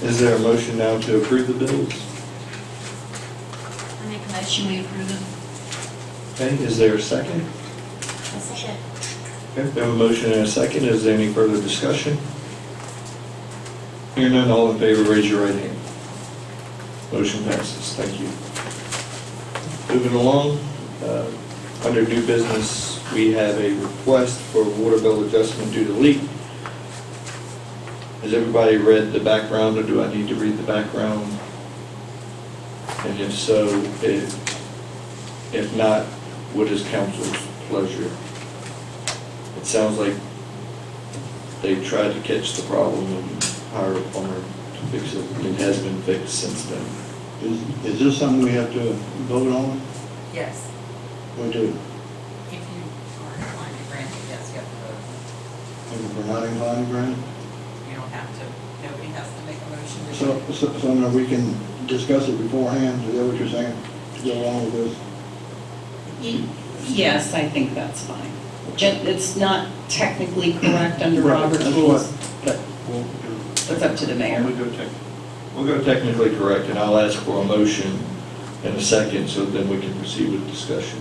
Is there a motion now to approve the bills? I make a motion, we approve them. Okay, is there a second? I'll second. Okay, we have a motion and a second. Is there any further discussion? Hearing none, all in favor, raise your right hand. Motion passes. Thank you. Moving along, under new business, we have a request for water bill adjustment due to leak. Has everybody read the background, or do I need to read the background? And if so, if not, what is council's pleasure? It sounds like they tried to catch the problem and hire a plumber to fix it. It has been fixed since then. Is this something we have to vote on? Yes, We do. if you are inclined to grant it, yes, you have to vote. If we're not inclined to grant? You don't have to, nobody has to make a motion to do So now we can discuss it beforehand, is that what you're saying, to go along with this? Yes, I think that's fine. It's not technically correct under Right, Robert's that's rules. We'll do- It's up to the mayor. We'll go technically correct, and I'll ask for a motion in a second, so then we can proceed with discussion.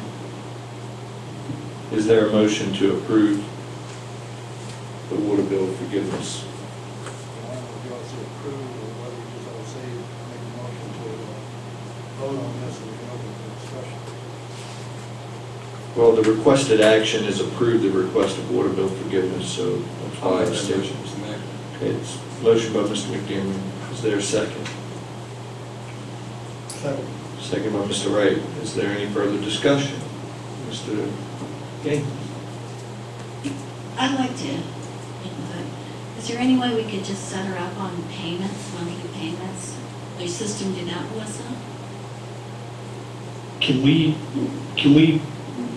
Is there a motion to approve the water bill forgiveness? Whether you all say approve or whether you just all say, make a motion to vote on this and we can open the discussion. Well, the requested action is approve the request of water bill forgiveness, so that's I'll why make it's that stationed. motion, Mr. Mayor. Okay, it's motion by Mr. McDermott. Is there a second? Second. Second by Mr. Wright. Is there any further discussion? Mr. Gaines? I'd like to input, is there any way we could just set her up on payments, monthly payments? Will your system do that, Melissa? Can we,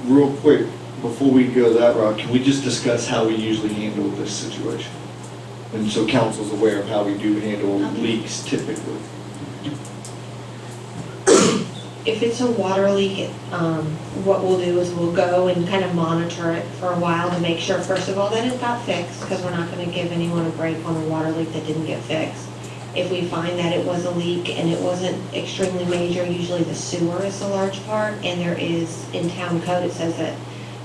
real quick, before we go that route, can we just discuss how we usually handle this situation? And so council's aware of how we do handle leaks typically. If it's a water leak, what we'll do is we'll go and kind of monitor it for a while to make sure, first of all, that it got fixed, because we're not going to give anyone a break on a water leak that didn't get fixed. If we find that it was a leak and it wasn't extremely major, usually the sewer is a large part, and there is, in town code, it says that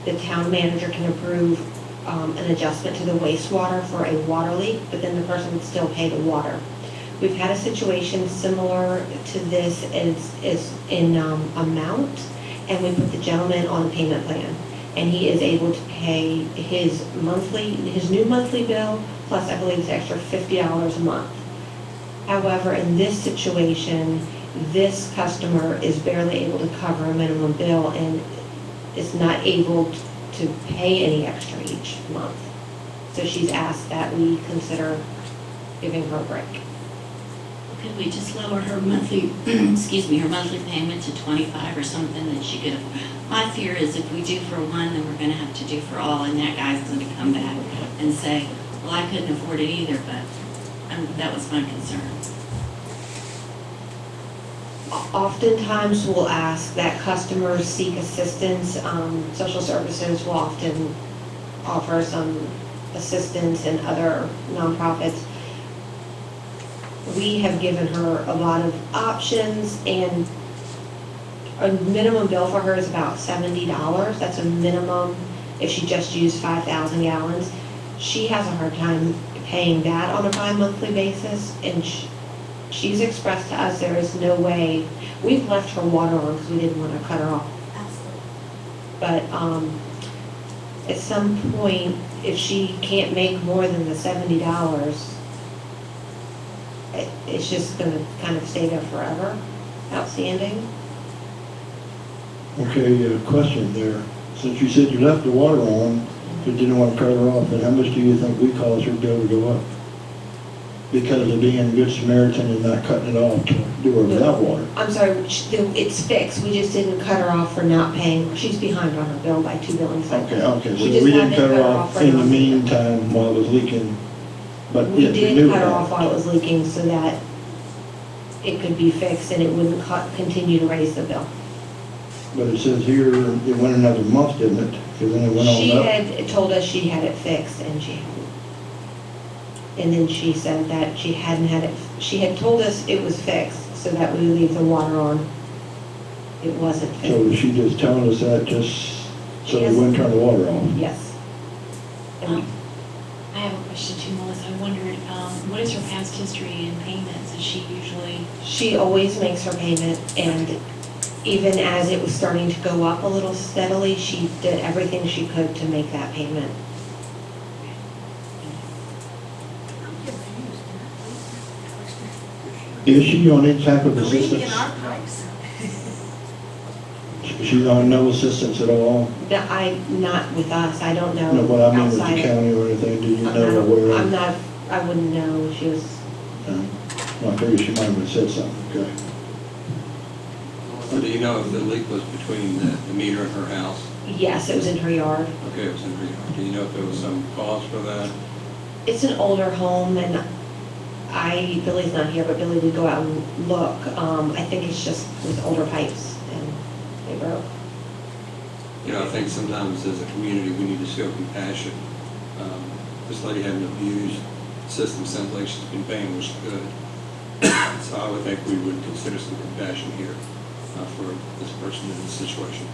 the town manager can approve an adjustment to the wastewater for a water leak, but then the person would still pay the water. We've had a situation similar to this is in amount, and we put the gentleman on a payment plan, and he is able to pay his new monthly bill, plus I believe it's extra $50 a month. However, in this situation, this customer is barely able to cover a minimum bill and is not able to pay any extra each month. So she's asked that we consider giving her a break. Could we just lower her monthly, her monthly payment to 25 or something that she could, my fear is if we do for one, then we're gonna have to do for all, and that guy's gonna come back and say, well, I couldn't afford it either, but that was my concern. Oftentimes, we'll ask that customers seek assistance. Social services will often offer some assistance, and other nonprofits. We have given her a lot of options, and a minimum bill for her is about $70. That's a minimum if she just used 5,000 gallons. She has a hard time paying that on a bi-monthly basis, and she's expressed to us there is no way. We've left her water on because we didn't want to cut her off. But at some point, if she can't make more than the $70, it's just going to kind of stay there forever, outstanding. Okay, question there. Since you said you left the water on, but didn't want to cut her off, then how much do you think we caused her bill to go up? Because of being a good Samaritan and not cutting it off to do her without water. I'm sorry, it's fixed. We just didn't cut her off for not paying. She's behind on her bill by 2 billing cycles. Okay, so We just we didn't haven't cut her off for in the non-payment. meantime while it was leaking, but We yet we did knew cut her about off it. while it was leaking so that it could be fixed and it wouldn't continue to raise the bill. But it says here, it went another month, didn't it? Because then it went She on up. had told us she had it fixed, and she hadn't. And then she said that she hadn't had it, she had told us it was fixed, so that we would leave the water on. It wasn't So fixed. she just telling us that just so we Yes. wouldn't turn the water off? Yes. And I have a question too, Melissa. I wondered, what is her past history in payments? Is she usually, she always makes her payment, and even as it was starting to go up a little steadily, she did everything she could to make that payment. Is she on any type of assistance? She's on no assistance at all? Not with us, I don't know. No, what I mean with the outside. county or anything, do you I'm know not- where? I'm not, I wouldn't know. She was, Well, I figured she might have said something, okay. So do you know if the leak was between the meter and her house? yes, it was in her yard. Okay, it was in her yard. Do you know if there was some cause for that? It's an older home, and Billy's not here, but Billy did go out and look. I think it's just with older pipes, and they broke. You know, I think sometimes as a community, we need to show compassion. This lady had an abused system, sounds like she's been paying, which is good. So I would think we would consider some compassion here for this person in this situation.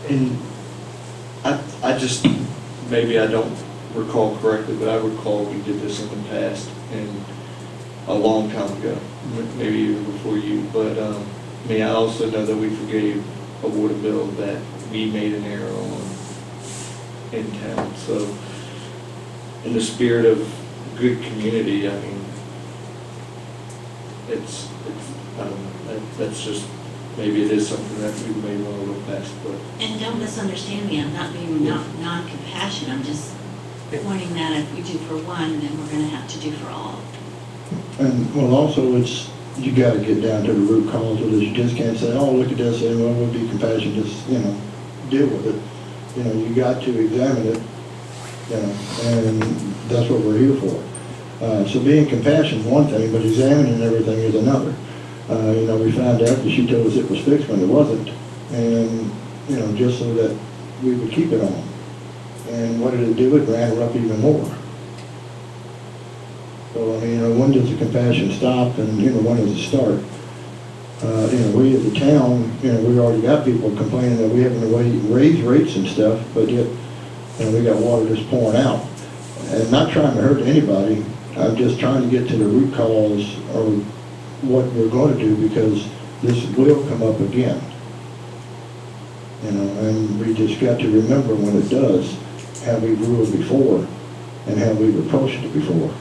And I just, maybe I don't recall correctly, but I recall we did this in the past and a long time ago, maybe even before you. But, I mean, I also know that we forgave a water bill that we made an error on in town. So in the spirit of good community, I mean, it's I don't know, that's just, maybe it is something that we may want to look past, but. And don't misunderstand me, I'm not being non-compassionate, I'm just pointing that if we do for one, then we're gonna have to do for all. And, well, also, it's, you gotta get down to the root cause of this. You just can't say, oh, look at this, and well, we'll be compassionate, just, you know, deal with it. You know, you got to examine it, you know, and that's what we're here for. So being compassionate is one thing, but examining everything is another. You know, we found out that she told us it was fixed when it wasn't, and, you know, just so that we would keep it on. And what did it do? It ran her up even more. So, I mean, you know, when does the compassion stop, and, you know, when does it start? You know, we as a town, you know, we already got people complaining that we haven't raised rates and stuff, but yet, you know, we got water just pouring out. And not trying to hurt anybody, I'm just trying to get to the root cause or what we're going to do, because this will come up again. You know, and we just got to remember when it does, how we've ruled before and how we've approached it before.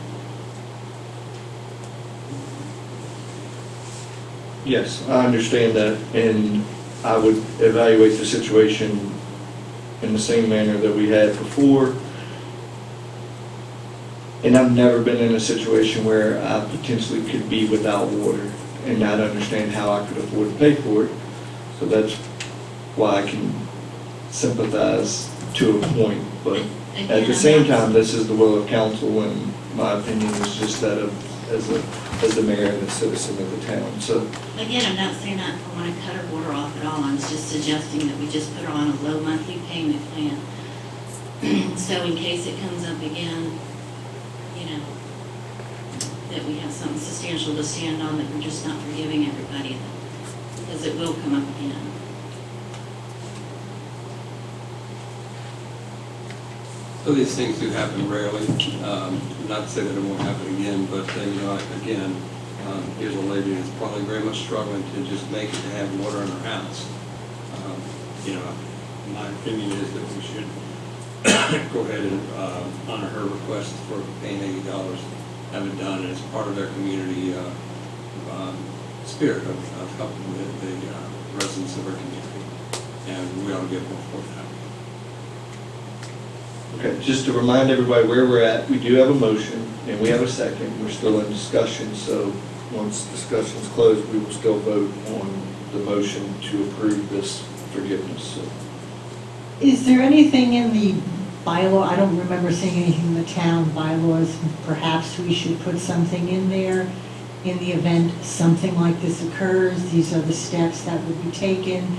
Yes, I understand that, and I would evaluate the situation in the same manner that we had before. And I've never been in a situation where I potentially could be without water and not understand how I could afford to pay for it. So that's why I can sympathize to a point, but at the same time, this is the will of council, and my opinion is just that of, as the mayor and the citizen of the town, so. Again, I'm not saying I want to cut her water off at all, I'm just suggesting that we just put her on a low monthly payment plan. So in case it comes up again, you know, that we have something substantial to stand on, that we're just not forgiving everybody, because it will come up again. So these things do happen rarely. Not to say that it won't happen again, but, you know, again, here's a lady that's probably very much struggling to just make it to have water in her house. You know, my opinion is that we should go ahead and honor her request for paying $80, have it done, and it's part of their community spirit of helping the residents of our community. And we ought to get more for that. Okay, just to remind everybody where we're at, we do have a motion and we have a second. We're still in discussion, so once discussion's closed, we will still vote on the motion to approve this forgiveness. So. Is there anything in the bylaw, I don't remember seeing anything in the town bylaws, perhaps we should put something in there in the event something like this occurs, these are the steps that would be taken.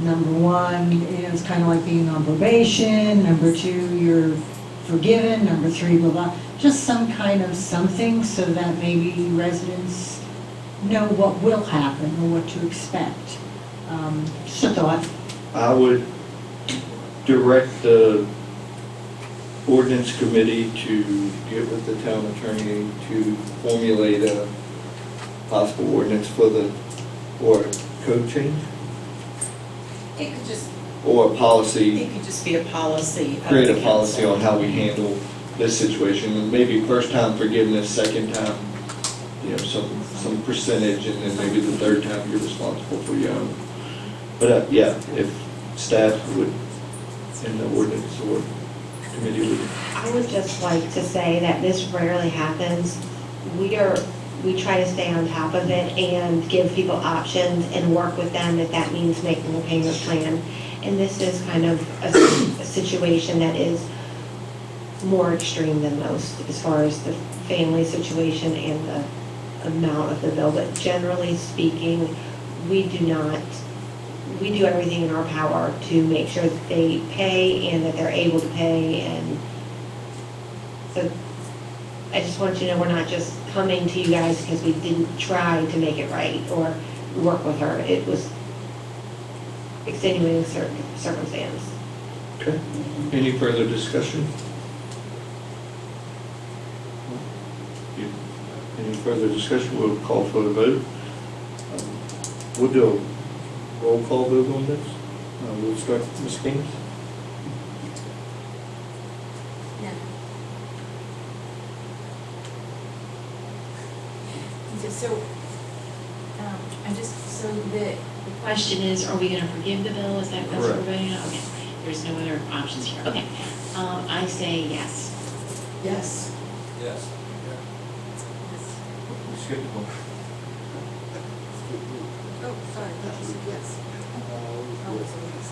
Number one, it's kind of like being on probation. Number two, you're forgiven. Number three, blah, blah. Just some kind of something so that maybe residents know what will happen or what to expect. Just a thought. I would direct the ordinance committee to get with the town attorney to formulate a possible ordinance for or a code change. It could just, Or a policy, it could just be a policy. of create the a policy council. on how we handle this situation. And maybe first time forgiveness, second time, you know, some percentage, and then maybe the third time you're responsible for your own. But yeah, if staff would, in the ordinance or committee would. I would just like to say that this rarely happens. We try to stay on top of it and give people options and work with them if that means making a payment plan. And this is kind of a situation that is more extreme than most as far as the family situation and the amount of the bill. But generally speaking, we do not we do everything in our power to make sure that they pay and that they're able to pay, and so I just want you to know we're not just coming to you guys because we didn't try to make it right or work with her. It was extenuating circumstance. Okay. Any further discussion? Any further discussion? We'll call for the vote. We'll do a roll call vote on this. We'll start with Ms. Gaines. The question is, are we gonna forgive the bill? Is that, that's what we're Correct. voting on? Okay, there's no other options here. Okay, I say yes. Yes. Yes. We skipped one. Oh, sorry, that was a yes. Oh, it's a yes.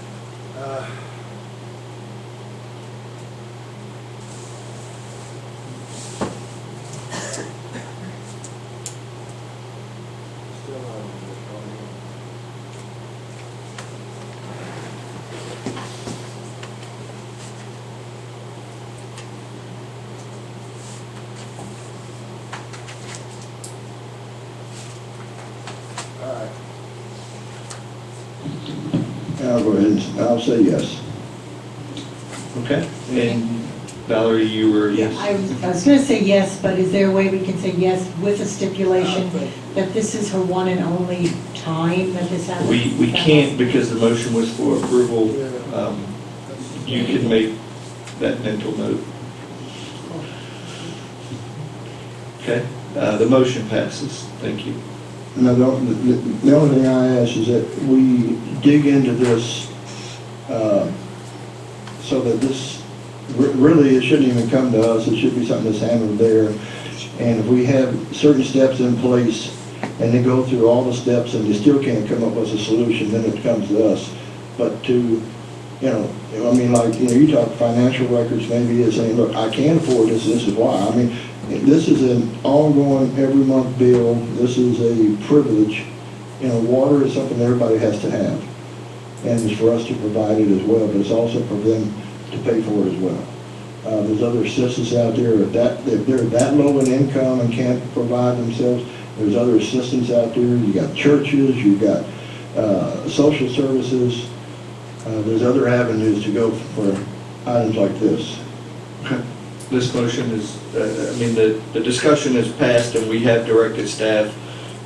I'll go ahead and, I'll say yes. Okay. And Valerie, you were yes? I was going to say yes, but is there a way we can say yes with a stipulation that this is her one and only time that this happens? We can't because the motion was for approval. You can make that mental note. Okay, the motion passes. Thank you. Now, the only thing I ask is that we dig into this, so that this, really, it shouldn't even come to us, it should be something that's handled there. And if we have certain steps in place, and they go through all the steps and they still can't come up with a solution, then it comes to us. But to, I mean, like, you talk financial records, maybe it's saying, look, I can't afford this, this is why. I mean, this is an ongoing, every month bill. This is a privilege. Water is something everybody has to have. And it's for us to provide it as well, but it's also for them to pay for it as well. There's other assistants out there, if they're that low in income and can't provide themselves, there's other assistants out there. You got churches, you got social services. There's other avenues to go for items like this. Okay. This motion is, the discussion is passed and we have directed staff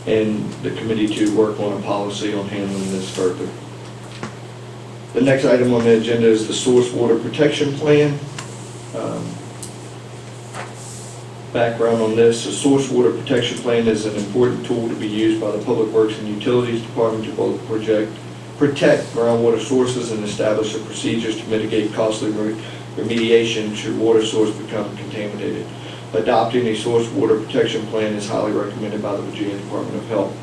and the committee to work on a policy on handling this further. The next item on the agenda is the Source Water Protection Plan. Background on this, the Source Water Protection Plan is an important tool to be used by the Public Works and Utilities Department to both protect groundwater sources and establish the procedures to mitigate costly remediation should water source become contaminated. Adopting a source water protection plan is highly recommended by the Virginia Department of Health.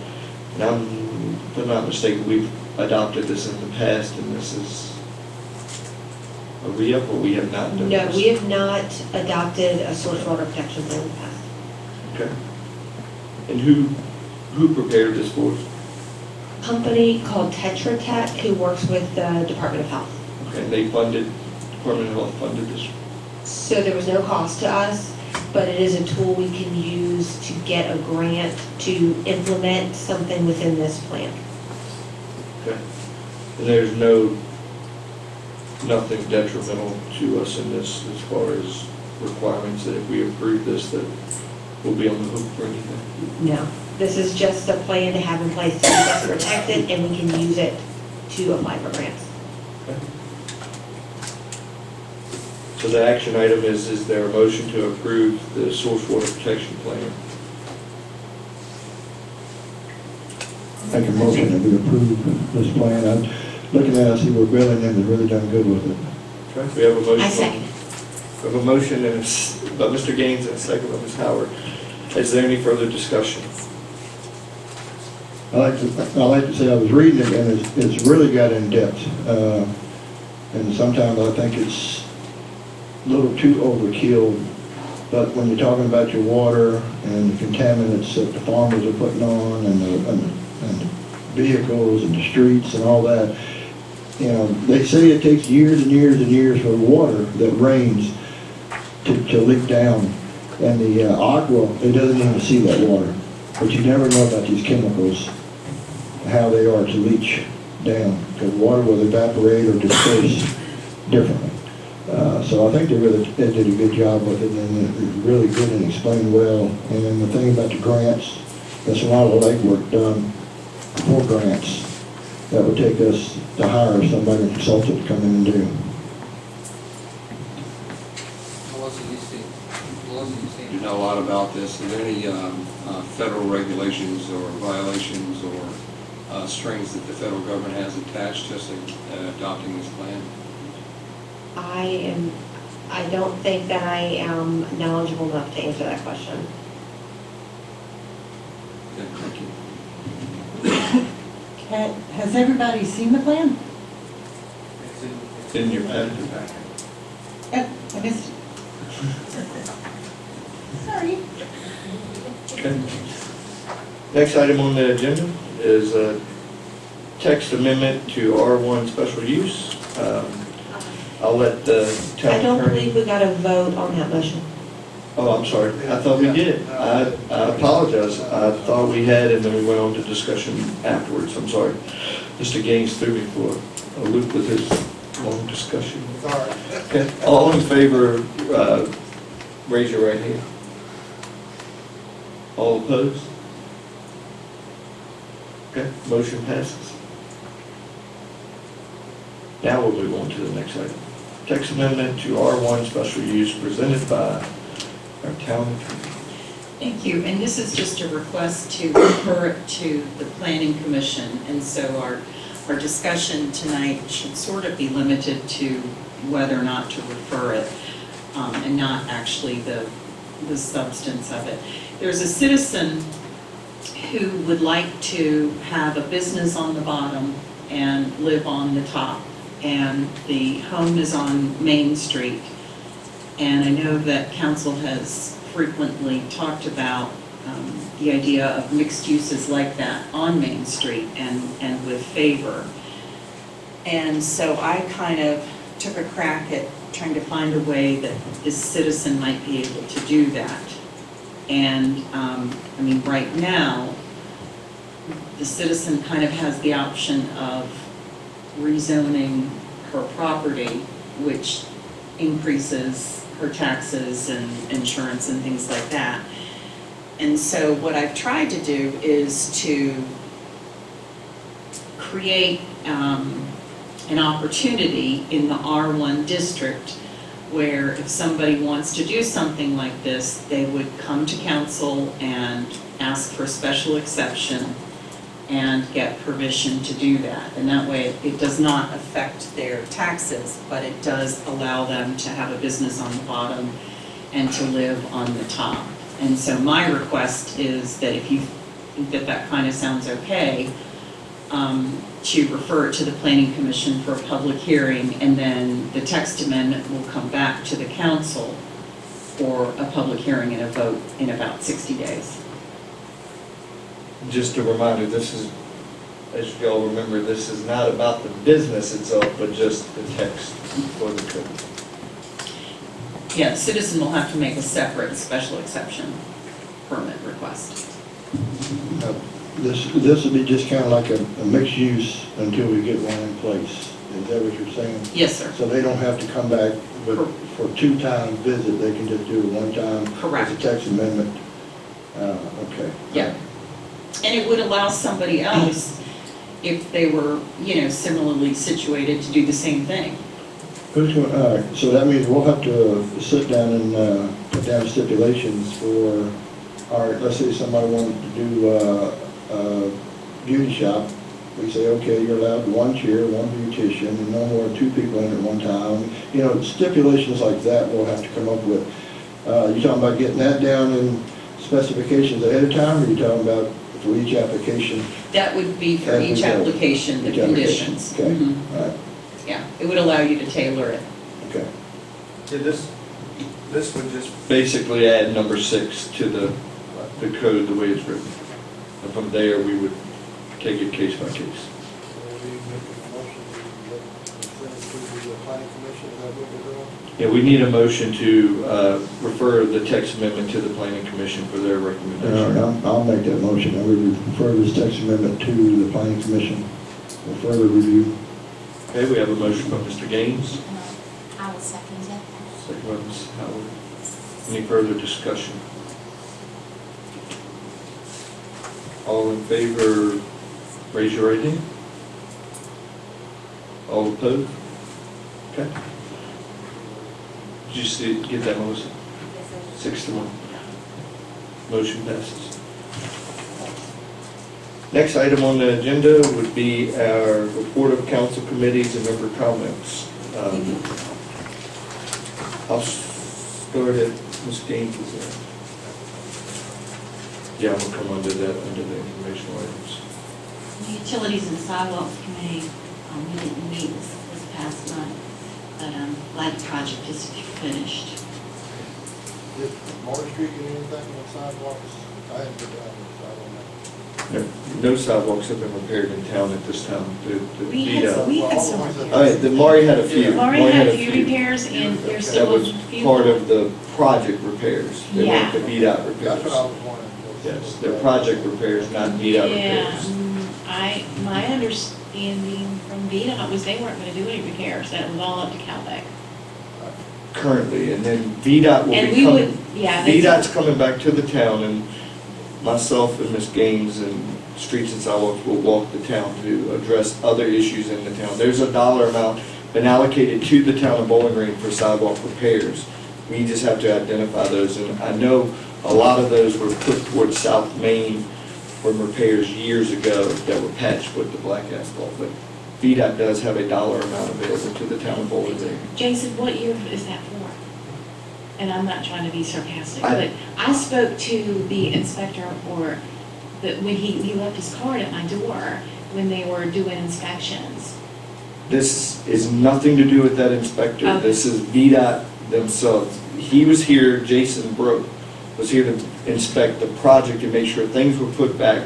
And if I'm not mistaken, we've adopted this in the past, and this is a re-up, or we have not done No, this? we have not adopted a source water protection plan in the past. Okay. And who prepared this for us? Company called Tetra Tech who works with the Department of Health. Okay, and they funded, Department of Health funded this? So there was no cost to us, but it is a tool we can use to get a grant to implement something within this plan. Okay. And there's nothing detrimental to us in this as far as requirements that if we approve this, that we'll be on the hook for anything? No, this is just a plan to have in place to keep us protected, and we can use it to apply for grants. Okay. So the action item is there a motion to approve the source water protection plan? Make a motion that we approve this plan. I'm looking at it, I see where Bill and them has really done good with it. Okay, we have a motion. I second. We have a motion and by Mr. Gaines and a second by Ms. Howard. Is there any further discussion? I like to say I was reading it, and it's really got in depth. And sometimes I think it's a little too overkill. But when you're talking about your water and the contaminants that the farmers are putting on and vehicles and the streets and all that. You know, they say it takes years and years and years for the water that rains to leak down. And the aqua, it doesn't even see that water. But you never know about these chemicals, how they are to leach down, because water will evaporate or disperse differently. So I think they did a good job with it, and it really good and explained well. And then the thing about the grants, that's a lot of legwork done for grants. That would take us to hire somebody, a consultant to come in and do. Melissa, you You know a lot about this. Are there any federal regulations or violations or strings that the federal government has attached to us adopting this plan? I don't think that I am knowledgeable enough to answer that question. Okay, thank you. Has everybody seen the plan? It's in your packet. Yep, I missed it. Sorry. Okay. Next item on the agenda is a text amendment to R1 special use. I'll let the town I don't attorney- believe we got a vote on that motion. Oh, I'm sorry. I thought we did. I apologize. I thought we had, and then we went on to discussion afterwards. I'm sorry. Mr. Gaines threw me for a loop with his long discussion. Sorry. Okay. All in favor, raise your right hand. All opposed? Okay, motion passes. Now we'll move on to the next item. Text amendment to R1 special use presented by our town attorney. Thank you, and this is just a request to refer it to the planning commission, and so our discussion tonight should sort of be limited to whether or not to refer it, and not actually the substance of it. There's a citizen who would like to have a business on the bottom and live on the top, and the home is on Main Street. And I know that council has frequently talked about the idea of mixed uses like that on Main Street and with favor. And so I kind of took a crack at trying to find a way that this citizen might be able to do that. And, I mean, right now, the citizen kind of has the option of rezoning her property, which increases her taxes and insurance and things like that. And so what I've tried to do is to create an opportunity in the R1 district where if somebody wants to do something like this, they would come to council and ask for a special exception and get permission to do that. And that way, it does not affect their taxes, but it does allow them to have a business on the bottom and to live on the top. And so my request is that if you think that that kind of sounds okay, to refer it to the Planning Commission for a public hearing, and then the text amendment will come back to the council for a public hearing and a vote in about 60 days. Just a reminder, this is, as you all remember, this is not about the business itself, but just the text for the code. Yeah, citizen will have to make a separate special exception permit request. This would be just kind of like a mixed use until we get one in place. Is that what you're saying? Yes, sir. So they don't have to come back for a two-time visit, they can just do it one time? Correct. It's a text amendment? Okay. Yeah. And it would allow somebody else, if they were, similarly situated, to do the same thing. Who's going, all right, so that means we'll have to sit down and put down stipulations for, all right, let's say somebody wanted to do a beauty shop. We say, okay, you're allowed one chair, one beautician, and no more than two people in at one time. Stipulations like that we'll have to come up with. You talking about getting that down in specifications ahead of time, or you talking about for each application? That would be for As we each go. application, the Each application. conditions. Okay, Mhm. all right, Yeah, it would allow you to tailor it. okay. Yeah, this would just basically add number 6 to the code the way it's written. And from there, we would take it case by case. We make a motion to send it to the planning commission, is that what we're doing? Yeah, we need a motion to refer the text amendment to the planning commission for their recommendation. I'll make that motion, I would refer this text amendment to the planning commission for further review. Okay, we have a motion by Mr. Gaines, I will second it. second by Ms. Howard. Any further discussion? All in favor, raise your right hand. All opposed? Okay. Did you see, get that, Melissa? 6-1. Motion passes. Next item on the agenda would be our report of council committees and member comments. I'll start at Ms. Gaines. Is there? Yeah, we'll come under that, under the informational items. The Utilities and Sidewalks Committee, we didn't meet this past month, but glad the project is finished. Did Morris Street get anything on sidewalks? I hadn't been down there, so I don't know. No sidewalks have been repaired in town at this time. We had some repairs. Oh, yeah, Maury had a few. Maury had a few repairs, and there's That still a was few. part of the project repairs. They weren't the VDOT That's what I repairs. was wondering. Yes, they're project repairs, not VDOT Yeah, repairs. my understanding from VDOT was they weren't gonna do any repairs, that was all up to Calbec. Currently, and then VDOT will And be we would, coming, yeah. they- VDOT's coming back to the town, and myself and Ms. Gaines and Streets and Sidewalks will walk the town to address other issues in the town. There's a dollar amount been allocated to the town of Bowling Green for sidewalk repairs. We just have to identify those, and I know a lot of those were put towards South Main from repairs years ago that were patched with the black asphalt, but VDOT does have a dollar amount available to the town of Bowling Green. Jason, what year is that for? And I'm not trying to be sarcastic, I- but I spoke to the inspector or when he left his card at my door when they were doing inspections. This is nothing to do with that inspector. Okay. This is VDOT themselves. He was here, Jason Broke, was here to inspect the project and make sure things were put back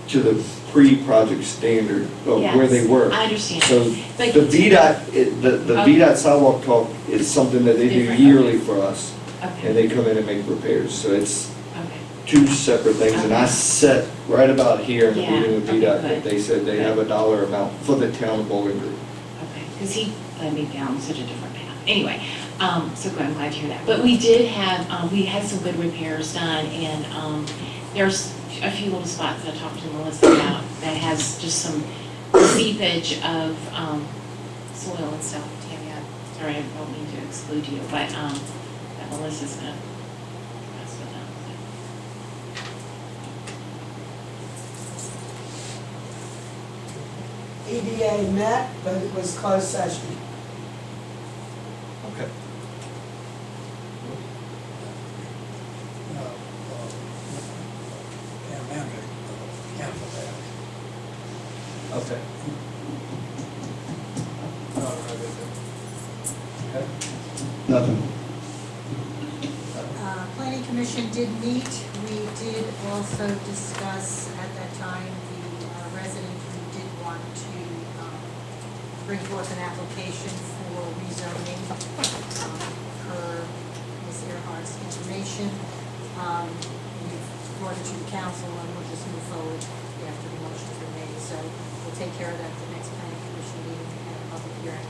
to the pre-project standard of where they Yes, were. I understand. So But- the VDOT, the Okay. VDOT sidewalk talk is something that they do Different, yearly for us. Okay, And they come in and make repairs. So it's okay. two separate things. And I Okay. sat right about here in the Yeah, meeting with okay, VDOT, good. that they said they have a dollar amount for the town of Bowling Green. Okay, because he led me down such a different path. Anyway, so good, I'm glad to hear that. But we did have, we had some good repairs done, and there's a few little spots that I talked to Melissa about that has just some seepage of soil and stuff. Tammy, sorry, I don't mean to exclude you, but that Melissa's gonna mess with that. EDA met, but it was closed session. Okay. Okay. Nothing. Planning Commission did meet. We did also discuss at that time the resident who did want to bring forth an application for rezoning per Ms. Earhart's information. We've brought it to the council and we'll just move forward after the motions are made. So we'll take care of that at the next Planning Commission meeting and a public hearing.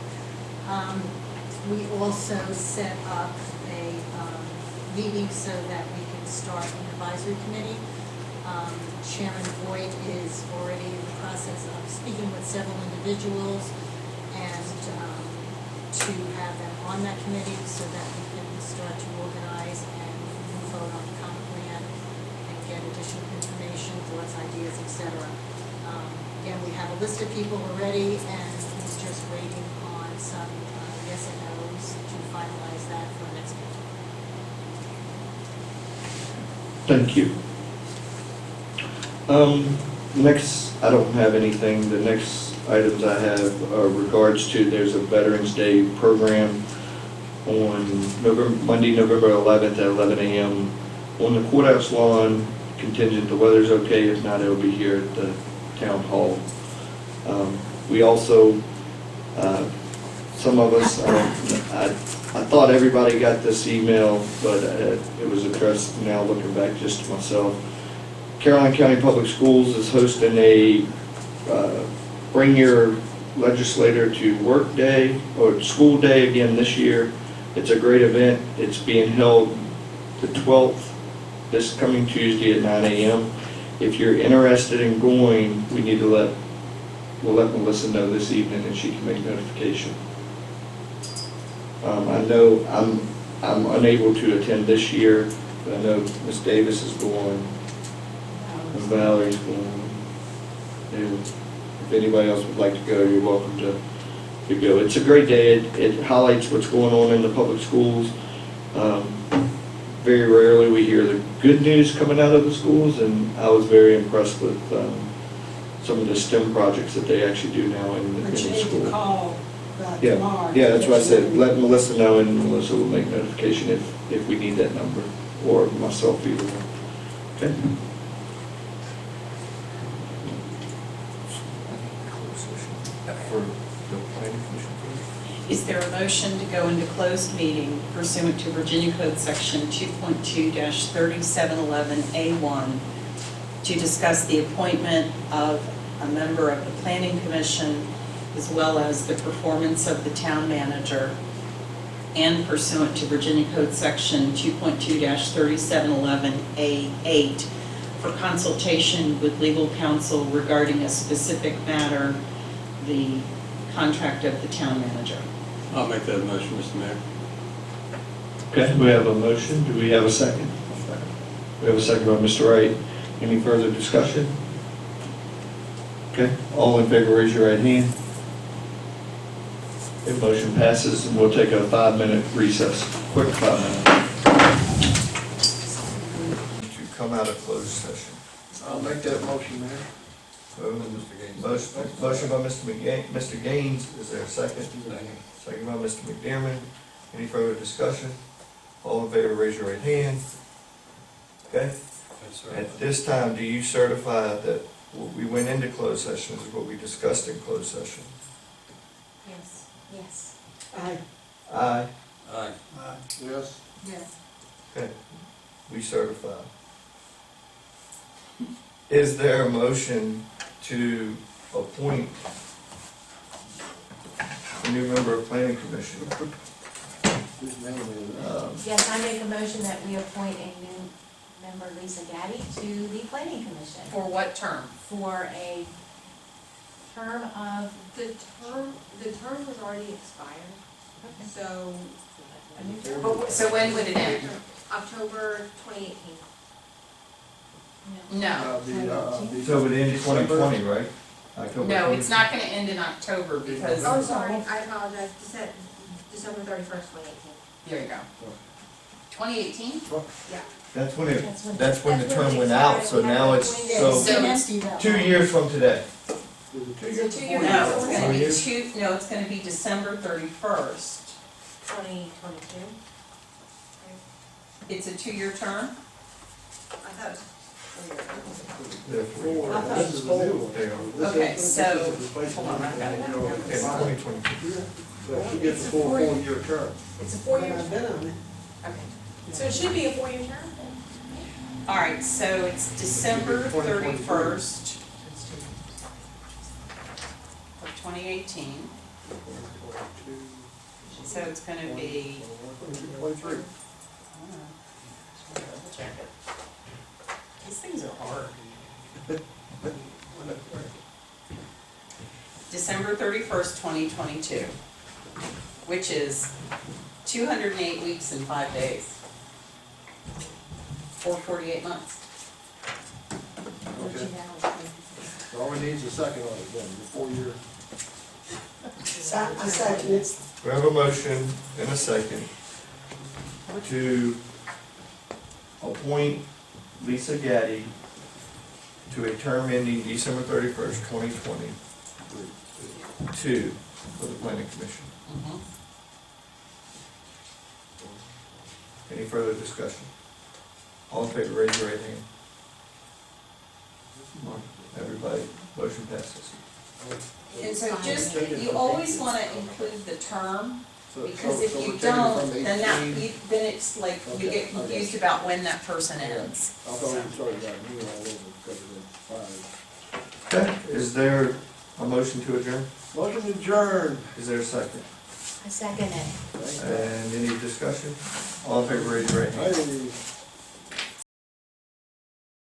We also set up a meeting so that we can start an advisory committee. Chairman Boyd is already in the process of speaking with several individuals and to have them on that committee so that we can start to organize and move forward on the comp plan and get additional information, thoughts, ideas, etc. Again, we have a list of people already and he's just waiting on some yes and no's to finalize that for next meeting. Thank you. Next, I don't have anything. The next items I have are regards to, there's a Veterans Day program on Monday, November 11th at 11 a.m. on the courthouse lawn, contingent the weather's okay. If not, it'll be here at the town hall. We also, some of us, I thought everybody got this email, but it was addressed now looking back just to myself. Caroline County Public Schools is hosting a Bring Your Legislator to Work Day, or School Day again this year. It's a great event. It's being held the 12th, this coming Tuesday at 9 a.m. If you're interested in going, we need to we'll let Melissa know this evening and she can make notification. I know I'm unable to attend this year, but I know Ms. Davis is going, and Valerie's going. And if anybody else would like to go, you're welcome to go. It's a great day. It highlights what's going on in the public schools. Very rarely we hear the good news coming out of the schools, and I was very impressed with some of the STEM projects that they actually do now in But the you need school. to call Yeah, tomorrow. yeah, that's why I said, let Melissa know, and Melissa will make notification if we need that number, or myself either one. Okay? Is there a motion to go into closed meeting pursuant to Virginia Code Section 2.2-3711A1 to discuss the appointment of a member of the Planning Commission as well as the performance of the town manager, and pursuant to Virginia Code Section 2.2-3711A8 for consultation with legal counsel regarding a specific matter, the contract of the town manager. I'll make that motion, Mr. Mayor. Okay, we have a motion. Do we have a second? We have a second by Mr. Wright. Any further discussion? Okay, all in favor, raise your right hand. The motion passes, and we'll take a 5-minute recess, quick 5 minutes. To come out of closed session. I'll make that motion, Mayor. Motion by Mr. Gaines, is there a second? Second by Mr. McDermott. Any further discussion? All in favor, raise your right hand. Okay? At this time, do you certify that what we went into closed session is what we discussed in closed session? Yes. Yes. Aye. Aye. Aye. Yes. Yes. Okay, we certify. Is there a motion to appoint a new member of Planning Commission? Yes, I make a motion that we appoint a new member, Lisa Gaddy, to the Planning Commission For what term? for a term of, the term was already expired, so a new term. So when would it end? October 2018. No. So it ends 2020, right? October No, 20? it's not gonna end in October because. Oh, sorry, I apologize, December 31st, 2018. There you go. 2018? Yeah. That's when the term went out, so now it's, so So 2 years from today. Is it 2 years? No, it's gonna be it's gonna be December 31st. 2022. It's a 2-year term? I thought it was 4 years. Therefore, I thought it was full. Okay, so, hold on, I've got it. it's 2022. She gets a full 4-year term. It's a 4-year I've term. been on it. Okay. So it should be a 4-year term? All right, so it's December 31st of 2018. So it's gonna be, 23. double check it. These things are hard. December 31st, 2022, which is 208 weeks and 5 days. Or 48 months. Okay. All we need is a second on it then, the 4-year. I second it. We have a motion and a second to appoint Lisa Gaddy to a term ending December 31st, 2022 for the Planning Commission. Any further discussion? All in favor, raise your right hand. Everybody. Motion passes. And so just, you always want to include the term, because if you don't, then then it's like, you get confused about when that person ends. I thought we started out new all over because of the fire. Okay, is there a motion to adjourn? Motion adjourned. Is there a second? I second it. And any discussion? All in favor, raise your right hand. Hey.